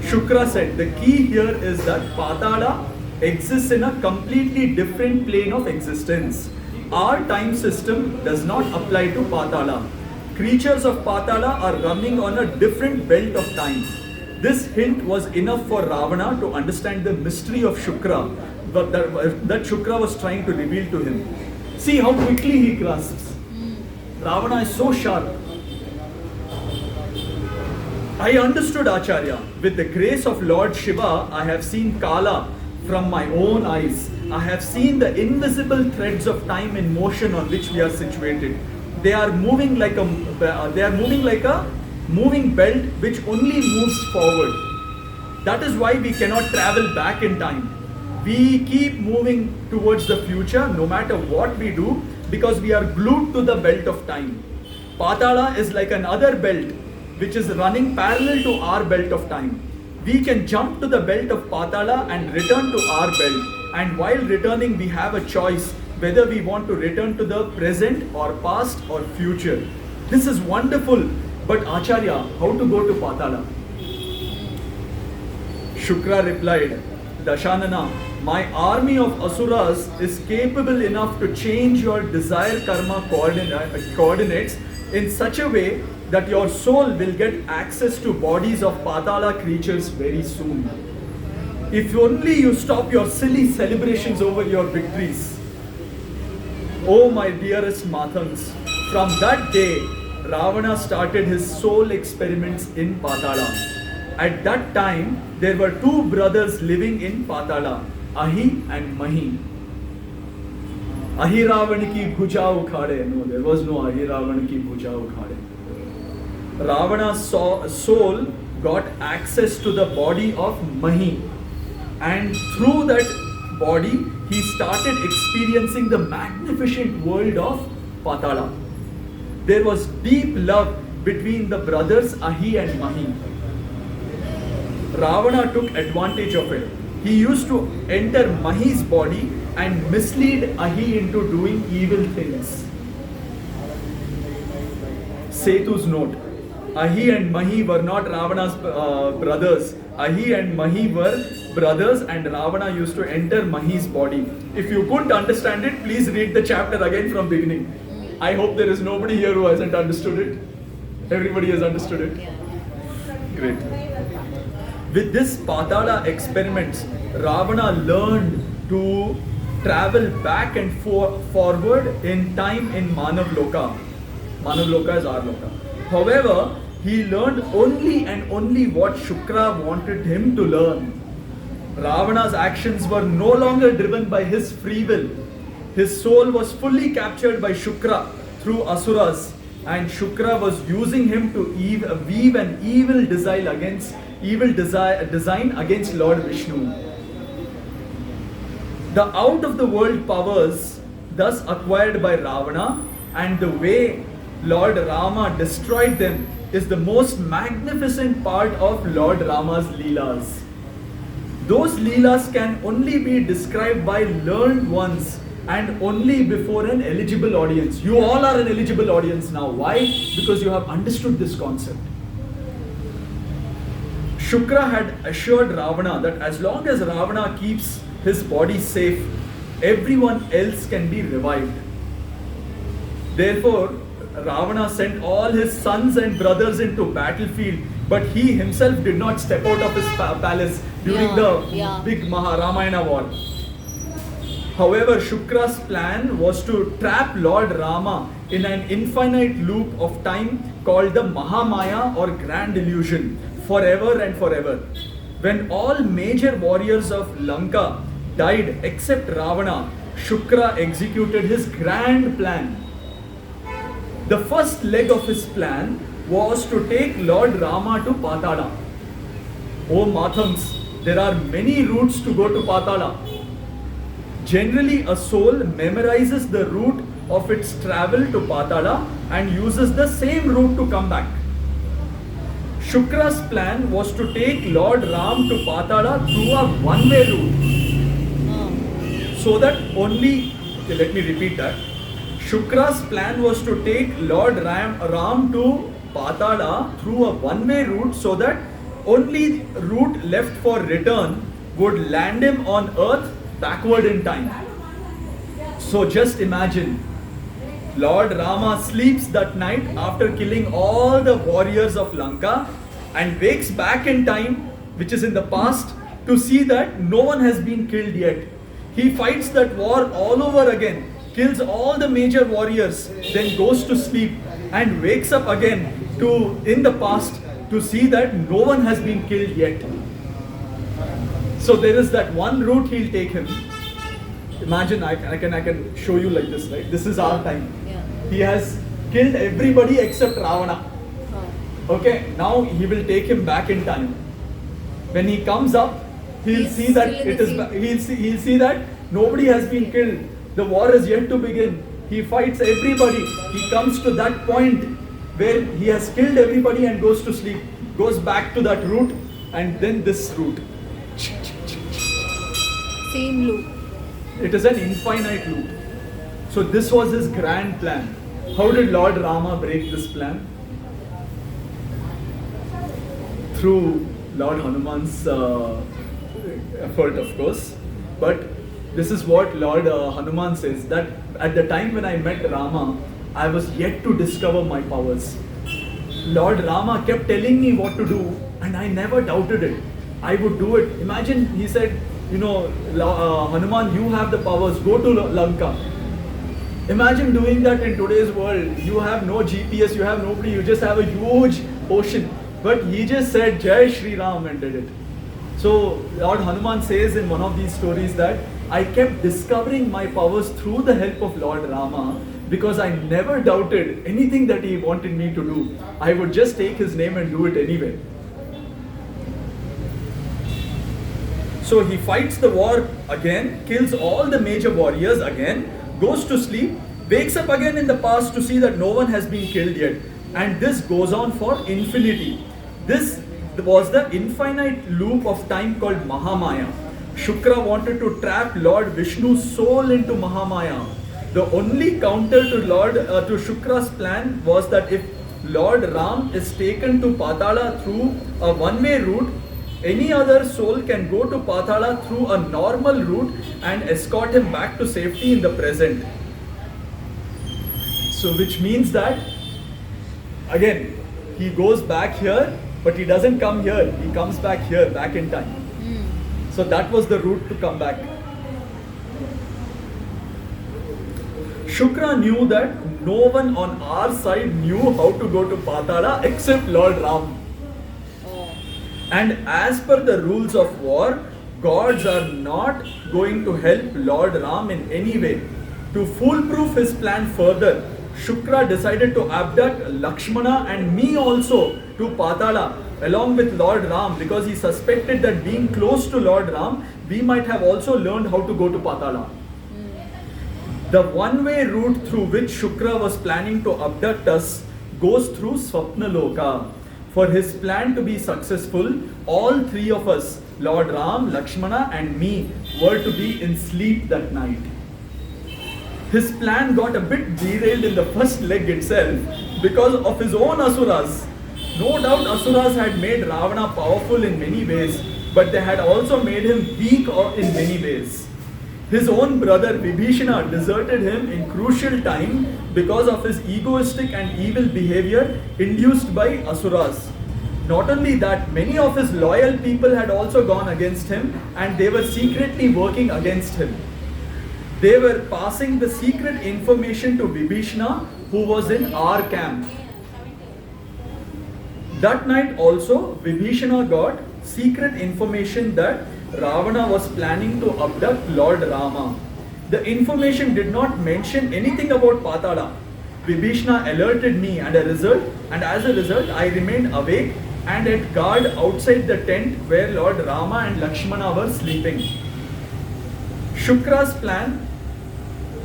Shukra said, the key here is that Patala exists in a completely different plane of existence. Our time system does not apply to Patala. Creatures of Patala are running on a different belt of time. This hint was enough for Ravana to understand the mystery of Shukra that Shukra was trying to reveal to him. See how quickly he grasps. Ravana is so sharp. I understood, Acharya. With the grace of Lord Shiva, I have seen Kala from my own eyes. I have seen the invisible threads of time in motion on which we are situated. They are moving like a moving belt which only moves forward. That is why we cannot travel back in time. We keep moving towards the future no matter what we do, because we are glued to the belt of time. Patala is like another belt which is running parallel to our belt of time. We can jump to the belt of Patala and return to our belt. And while returning, we have a choice whether we want to return to the present or past or future. This is wonderful. But Acharya, how to go to Patala? Shukra replied, Dashanana, my army of Asuras is capable enough to change your desire karma coordinates in such a way that your soul will get access to bodies of Patala creatures very soon. If only you stop your silly celebrations over your victories. Oh my dearest Mathangs, from that day, Ravana started his soul experiments in Patala. At that time, there were two brothers living in Patala, Ahi and Mahi. Ahi Ravan ki bhuja ukhade. No, there was no Ahi Ravan ki bhuja ukhade. Ravana's soul got access to the body of Mahi, and through that body, he started experiencing the magnificent world of Patala. There was deep love between the brothers Ahi and Mahi. Ravana took advantage of it. He used to enter Mahi's body and mislead Ahi into doing evil things. Setu's note. Ahi and Mahi were not Ravana's brothers. Ahi and Mahi were brothers, and Ravana used to enter Mahi's body. If you couldn't understand it, please read the chapter again from beginning. I hope there is nobody here who hasn't understood it. Everybody has understood it. Great. With this Patala experiments, Ravana learned to travel back and forward in time in Manav Loka. Manav Loka is our Loka. However, he learned only and only what Shukra wanted him to learn. Ravana's actions were no longer driven by his free will. His soul was fully captured by Shukra through Asuras, and Shukra was using him to weave an evil design against Lord Vishnu. The out-of-the-world powers thus acquired by Ravana and the way Lord Rama destroyed them is the most magnificent part of Lord Rama's Leelas. Those Leelas can only be described by learned ones and only before an eligible audience. You all are an eligible audience now. Why? Because you have understood this concept. Shukra had assured Ravana that as long as Ravana keeps his body safe, everyone else can be revived. Therefore, Ravana sent all his sons and brothers into battlefield, but he himself did not step out of his palace during the big Ramayana war. However, Shukra's plan was to trap Lord Rama in an infinite loop of time called the Mahamaya or Grand Illusion, forever and forever. When all major warriors of Lanka died except Ravana, Shukra executed his grand plan. The first leg of his plan was to take Lord Rama to Patala. Oh Mathams, there are many routes to go to Patala. Generally, a soul memorizes the route of its travel to Patala and uses the same route to come back. Shukra's plan was to take Lord Ram to Patala through a one-way route. So that only, let me repeat that. Shukra's plan was to take Lord Ram to Patala through a one-way route so that only route left for return would land him on earth backward in time. So just imagine, Lord Rama sleeps that night after killing all the warriors of Lanka and wakes back in time, which is in the past, to see that no one has been killed yet. He fights that war all over again, kills all the major warriors, then goes to sleep and wakes up again in the past to see that no one has been killed yet. So there is that one route he'll take him. Imagine, I can show you like this, right? This is our time. Yeah. He has killed everybody except Ravana. Okay, now he will take him back in time. When he comes up, he'll He's see that still in it the is. scene. He'll see that nobody has been killed. The war is yet to begin. He fights everybody. He comes to that point where he has killed everybody and goes to sleep. Goes back to that route and then this route. Same loop. It is an infinite loop. So this was his grand plan. How did Lord Rama break this plan? Through Lord Hanuman's effort, of course. But this is what Lord Hanuman says, that at the time when I met Rama, I was yet to discover my powers. Lord Rama kept telling me what to do and I never doubted it. I would do it. Imagine, he said, Hanuman, you have the powers, go to Lanka. Imagine doing that in today's world. You have no GPS, you have nobody, you just have a huge ocean. But he just said Jai Shri Ram and did it. So Lord Hanuman says in one of these stories that I kept discovering my powers through the help of Lord Rama because I never doubted anything that he wanted me to do. I would just take his name and do it anyway. So he fights the war again, kills all the major warriors again, goes to sleep, wakes up again in the past to see that no one has been killed yet. And this goes on for infinity. This was the infinite loop of time called Mahamaya. Shukra wanted to trap Lord Vishnu's soul into Mahamaya. The only counter to to Shukra's plan was that if Lord Ram is taken to Patala through a one-way route, any other soul can go to Patala through a normal route and escort him back to safety in the present. So which means that, again, he goes back here, but he doesn't come here. He comes back here, back in time. So that was the route to come back. Shukra knew that no one on our side knew how to go to Patala except Lord Ram. And as per the rules of war, gods are not going to help Lord Ram in any way. To foolproof his plan further, Shukra decided to abduct Lakshmana and me also to Patala along with Lord Ram because he suspected that being close to Lord Ram, we might have also learned how to go to Patala. The one-way route through which Shukra was planning to abduct us goes through Swapnaloka. For his plan to be successful, all three of us, Lord Ram, Lakshmana and me, were to be in sleep that night. His plan got a bit derailed in the first leg itself because of his own Asuras. No doubt Asuras had made Ravana powerful in many ways, but they had also made him weak in many ways. His own brother Vibhishana deserted him in crucial time because of his egoistic and evil behavior induced by Asuras. Not only that, many of his loyal people had also gone against him and they were secretly working against him. They were passing the secret information to Vibhishana, who was in our camp. That night also, Vibhishana got secret information that Ravana was planning to abduct Lord Rama. The information did not mention anything about Patala. Vibhishana alerted me and as a result, I remained awake and at guard outside the tent where Lord Rama and Lakshmana were sleeping. Shukra's plan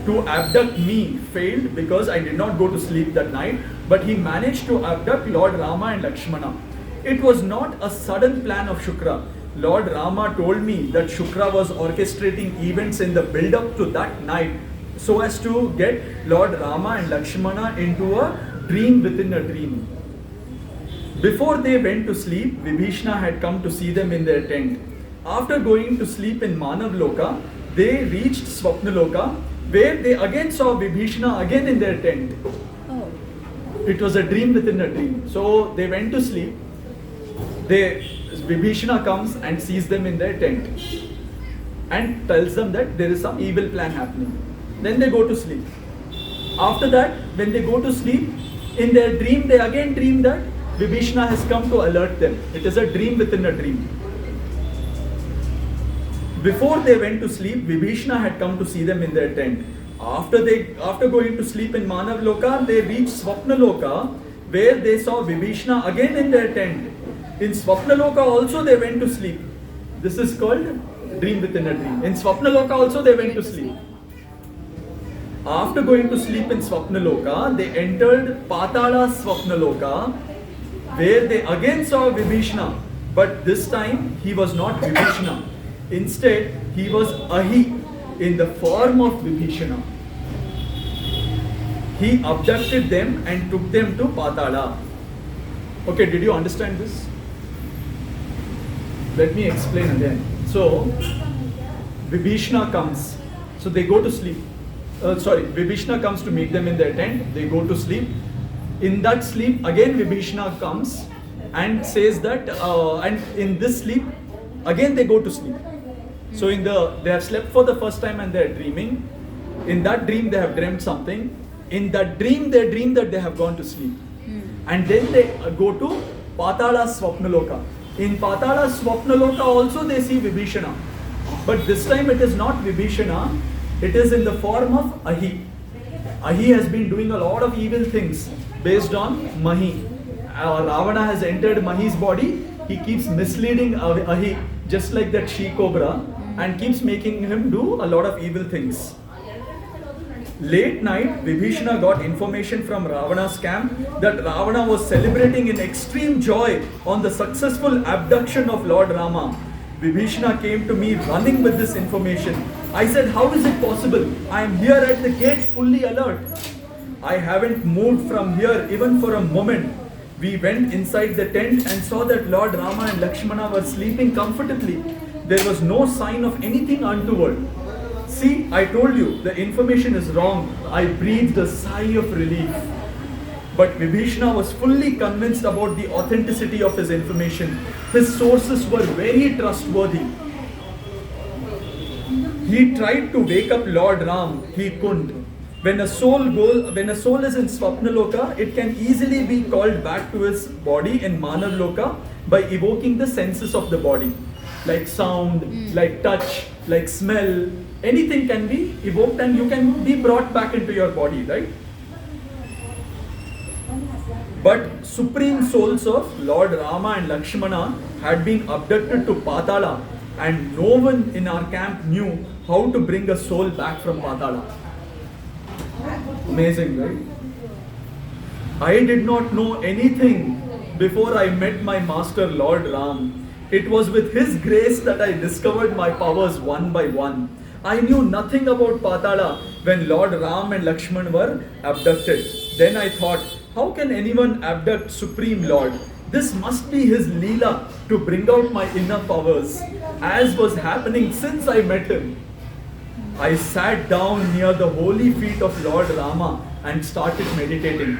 to abduct me failed because I did not go to sleep that night, but he managed to abduct Lord Rama and Lakshmana. It was not a sudden plan of Shukra. Lord Rama told me that Shukra was orchestrating events in the build-up to that night so as to get Lord Rama and Lakshmana into a dream within a dream. Before they went to sleep, Vibhishana had come to see them in their tent. After going to sleep in Manavloka, they reached Swapnaloka, where they again saw Vibhishana again in their tent. Oh. It was a dream within a dream. So they went to sleep. Vibhishana comes and sees them in their tent and tells them that there is some evil plan happening. Then they go to sleep. After that, when they go to sleep, in their dream they again dream that Vibhishana has come to alert them. It is a dream within a dream. Before they went to sleep, Vibhishana had come to see them in their tent. After going to sleep in Manav Loka, they reached Swapna Loka, where they saw Vibhishana again in their tent. In Swapna Loka also they went to sleep. This is called dream within a dream. In Swapna Loka also they went to sleep. After going to sleep in Swapna Loka, they entered Patala Swapna Loka, where they again saw Vibhishana. But this time he was not Vibhishana. Instead, he was Ahi in the form of Vibhishana. He abducted them and took them to Patala. Okay, did you understand this? Let me explain again. So, Vibhishana comes. So they go to sleep. Vibhishana comes to meet them in their tent. They go to sleep. In that sleep, again Vibhishana comes and says that, and in this sleep, again they go to sleep. So they have slept for the first time and they are dreaming. In that dream they have dreamt something. In that dream they dream that they have gone to sleep. And then they go to Patala Swapnaloka. In Patala Swapnaloka also they see Vibhishana. But this time it is not Vibhishana. It is in the form of Ahi. Ahi has been doing a lot of evil things based on Mahi. Ravana has entered Mahi's body. He keeps misleading Ahi, just like that she cobra, and keeps making him do a lot of evil things. Late night, Vibhishana got information from Ravana's camp that Ravana was celebrating in extreme joy on the successful abduction of Lord Rama. Vibhishana came to me running with this information. I said, how is it possible? I am here at the gate fully alert. I haven't moved from here even for a moment. We went inside the tent and saw that Lord Rama and Lakshmana were sleeping comfortably. There was no sign of anything untoward. See, I told you, the information is wrong. I breathed a sigh of relief. But Vibhishana was fully convinced about the authenticity of his information. His sources were very trustworthy. He tried to wake up Lord Ram. He couldn't. When a soul is in Swapnaloka, it can easily be called back to his body in Manavloka by evoking the senses of the body. Like sound, like touch, like smell, anything can be evoked and you can be brought back into your body, right? But supreme souls of Lord Rama and Lakshmana had been abducted to Patala, and no one in our camp knew how to bring a soul back from Patala. Amazing, right? I did not know anything before I met my master Lord Ram. It was with his grace that I discovered my powers one by one. I knew nothing about Patala when Lord Ram and Lakshman were abducted. Then I thought, how can anyone abduct Supreme Lord? This must be his Leela to bring out my inner powers, as was happening since I met him. I sat down near the holy feet of Lord Rama and started meditating.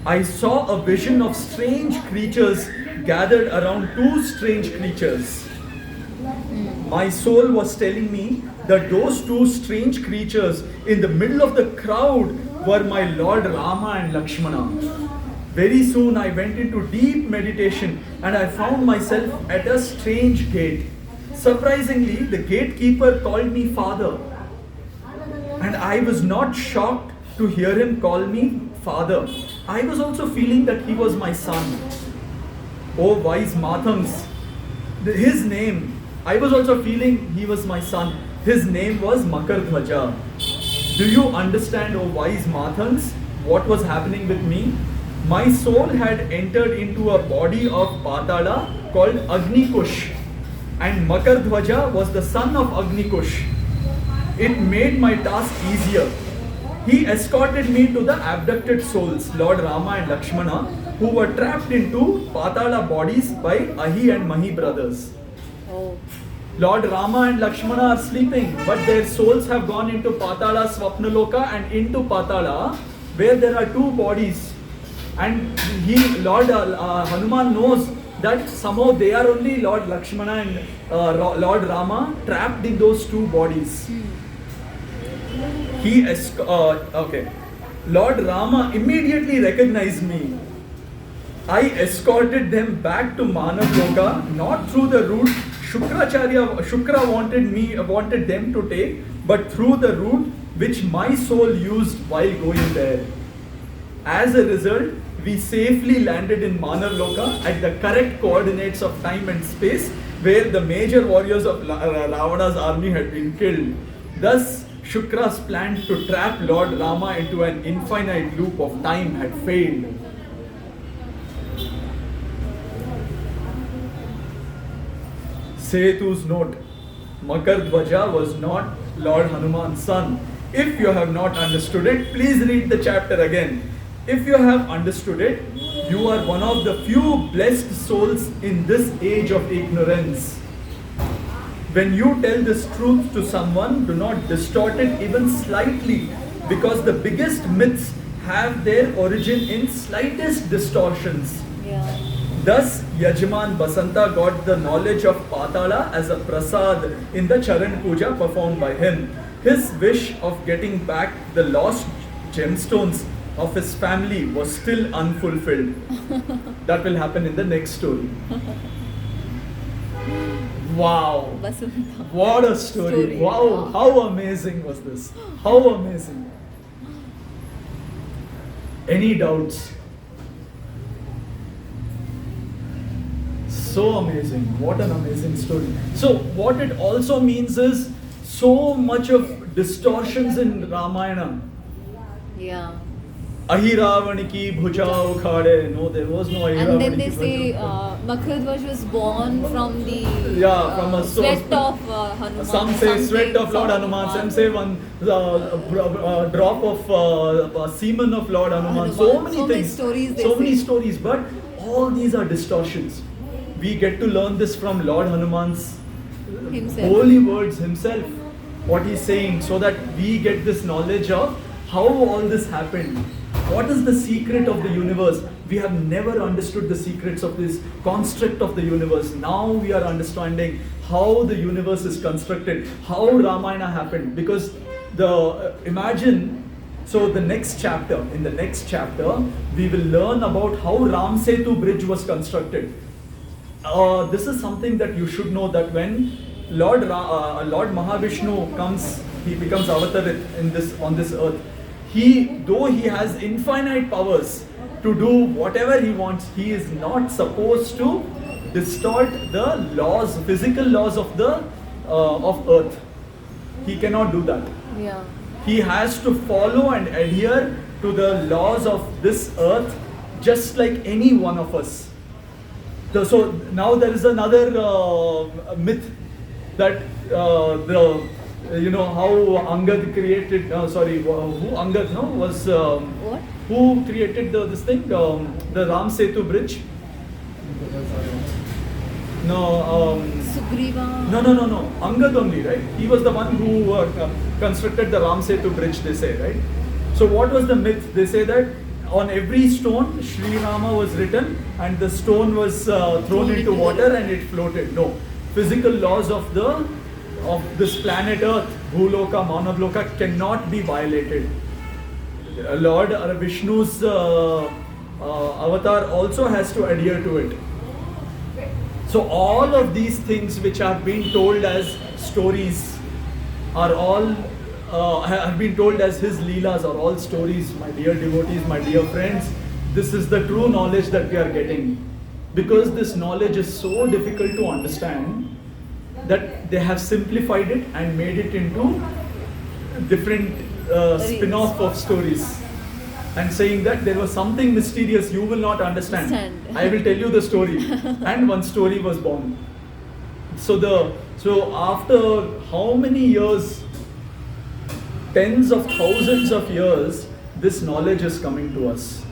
I saw a vision of strange creatures gathered around two strange creatures. My soul was telling me that those two strange creatures in the middle of the crowd were my Lord Rama and Lakshmana. Very soon I went into deep meditation and I found myself at a strange gate. Surprisingly, the gatekeeper called me father. And I was not shocked to hear him call me father. I was also feeling that he was my son. Oh wise Mathangs, his name, I was also feeling he was my son. His name was Makardhwaja. Do you understand, oh wise Mathangs, what was happening with me? My soul had entered into a body of Patala called Agnikush. And Makardhwaja was the son of Agnikush. It made my task easier. He escorted me to the abducted souls, Lord Rama and Lakshmana, who were trapped into Patala bodies by Ahi and Mahi brothers. Oh. Lord Rama and Lakshmana are sleeping, but their souls have gone into Patala Swapnaloka and into Patala, where there are two bodies. And Lord Hanuman knows that somehow they are only Lord Lakshmana and Lord Rama trapped in those two bodies. Lord Rama immediately recognized me. I escorted them back to Manavloka, not through the route Shukra wanted them to take, but through the route which my soul used while going there. As a result, we safely landed in Manavloka at the correct coordinates of time and space, where the major warriors of Ravana's army had been killed. Thus, Shukra's plan to trap Lord Rama into an infinite loop of time had failed. Setu's note: Makardhwaja was not Lord Hanuman's son. If you have not understood it, please read the chapter again. If you have understood it, you are one of the few blessed souls in this age of ignorance. When you tell this truth to someone, do not distort it even slightly, because the biggest myths have their origin in slightest distortions. Yeah. Thus, Yajman Basanta got the knowledge of Patala as a prasad in the Charan Puja performed by him. His wish of getting back the lost gemstones of his family was still unfulfilled. That will happen in the next story. Wow! Basanta. What a story! Wow! How amazing was this? How amazing! Any doubts? So amazing. What an amazing story. So what it also means is so much of distortions in Ramayana. Yeah. Ahiravani ki bhuja ukhade. No, there was no Ahiravani. And then they ki say bhuja. Makardhwaja was born from the From a sweat of Hanuman. Some say sweat of Lord Hanuman, some say one drop of semen of Lord Hanuman. So many things. So many stories, but all these are distortions. We get to learn this from Lord Hanuman's holy words himself, what he's saying, so that we get this knowledge of how all this happened. What is the secret of the universe? We have never understood the secrets of this construct of the universe. Now we are understanding how the universe is constructed, how Ramayana happened. Because so the next chapter, in the next chapter, we will learn about how Ram Setu bridge was constructed. This is something that you should know, that when Lord Mahavishnu comes, he becomes avatarit on this earth. Though he has infinite powers to do whatever he wants, he is not supposed to distort the laws, physical laws of earth. He cannot do that. Yeah. He has to follow and adhere to the laws of this earth, just like any one of us. So now there is another myth that how Angad created. Who Angad was? What? Who created this thing? The Ram Setu bridge. No. Sugriva. No. Angad only, right? He was the one who constructed the Ram Setu bridge. They say, right? So what was the myth? They say that on every stone, Sri Rama was written, and the stone was thrown into water and it floated. No, physical laws of this planet Earth, Bhuloka, Manavloka, cannot be violated. Lord Vishnu's avatar also has to adhere to it. So all of these things which are being told as stories are all have been told as his leelas, are all stories, my dear devotees, my dear friends. This is the true knowledge that we are getting. Because this knowledge is so difficult to understand, that they have simplified it and made it into different spin-off of stories, and saying that there was something mysterious you will not understand. I will tell you the story. And one story was born. So after how many years, tens of thousands of years, this knowledge is coming to us.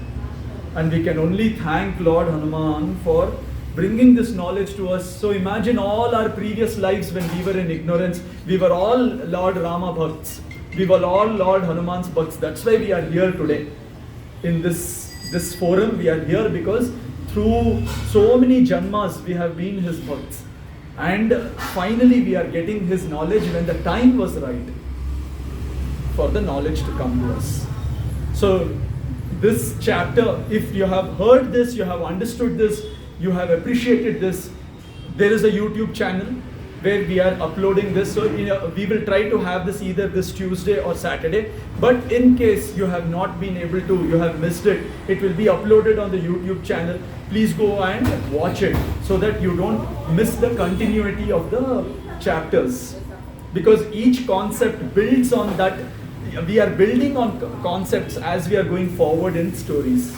And we can only thank Lord Hanuman for bringing this knowledge to us. So imagine all our previous lives when we were in ignorance. We were all Lord Rama Bhakts. We were all Lord Hanuman's Bhakts. That's why we are here today. In this forum, we are here because through so many janmas, we have been his Bhakts. And finally, we are getting his knowledge when the time was right for the knowledge to come to us. So this chapter, if you have heard this, you have understood this, you have appreciated this, there is a YouTube channel where we are uploading this. So we will try to have this either this Tuesday or Saturday. But in case you have not been able to, you have missed it, it will be uploaded on the YouTube channel. Please go and watch it so that you don't miss the continuity of the chapters. Because each concept builds on that. We are building on concepts as we are going forward in stories.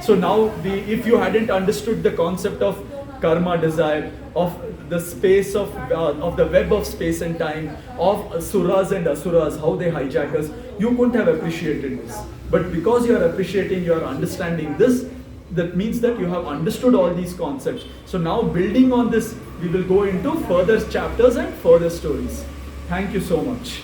So now, if you hadn't understood the concept of karma, desire, of the space of the web of space and time, of suras and asuras, how they hijack us, you couldn't have appreciated this. But because you are appreciating, you are understanding this, that means that you have understood all these concepts. So now, building on this, we will go into further chapters and further stories. Thank you so much.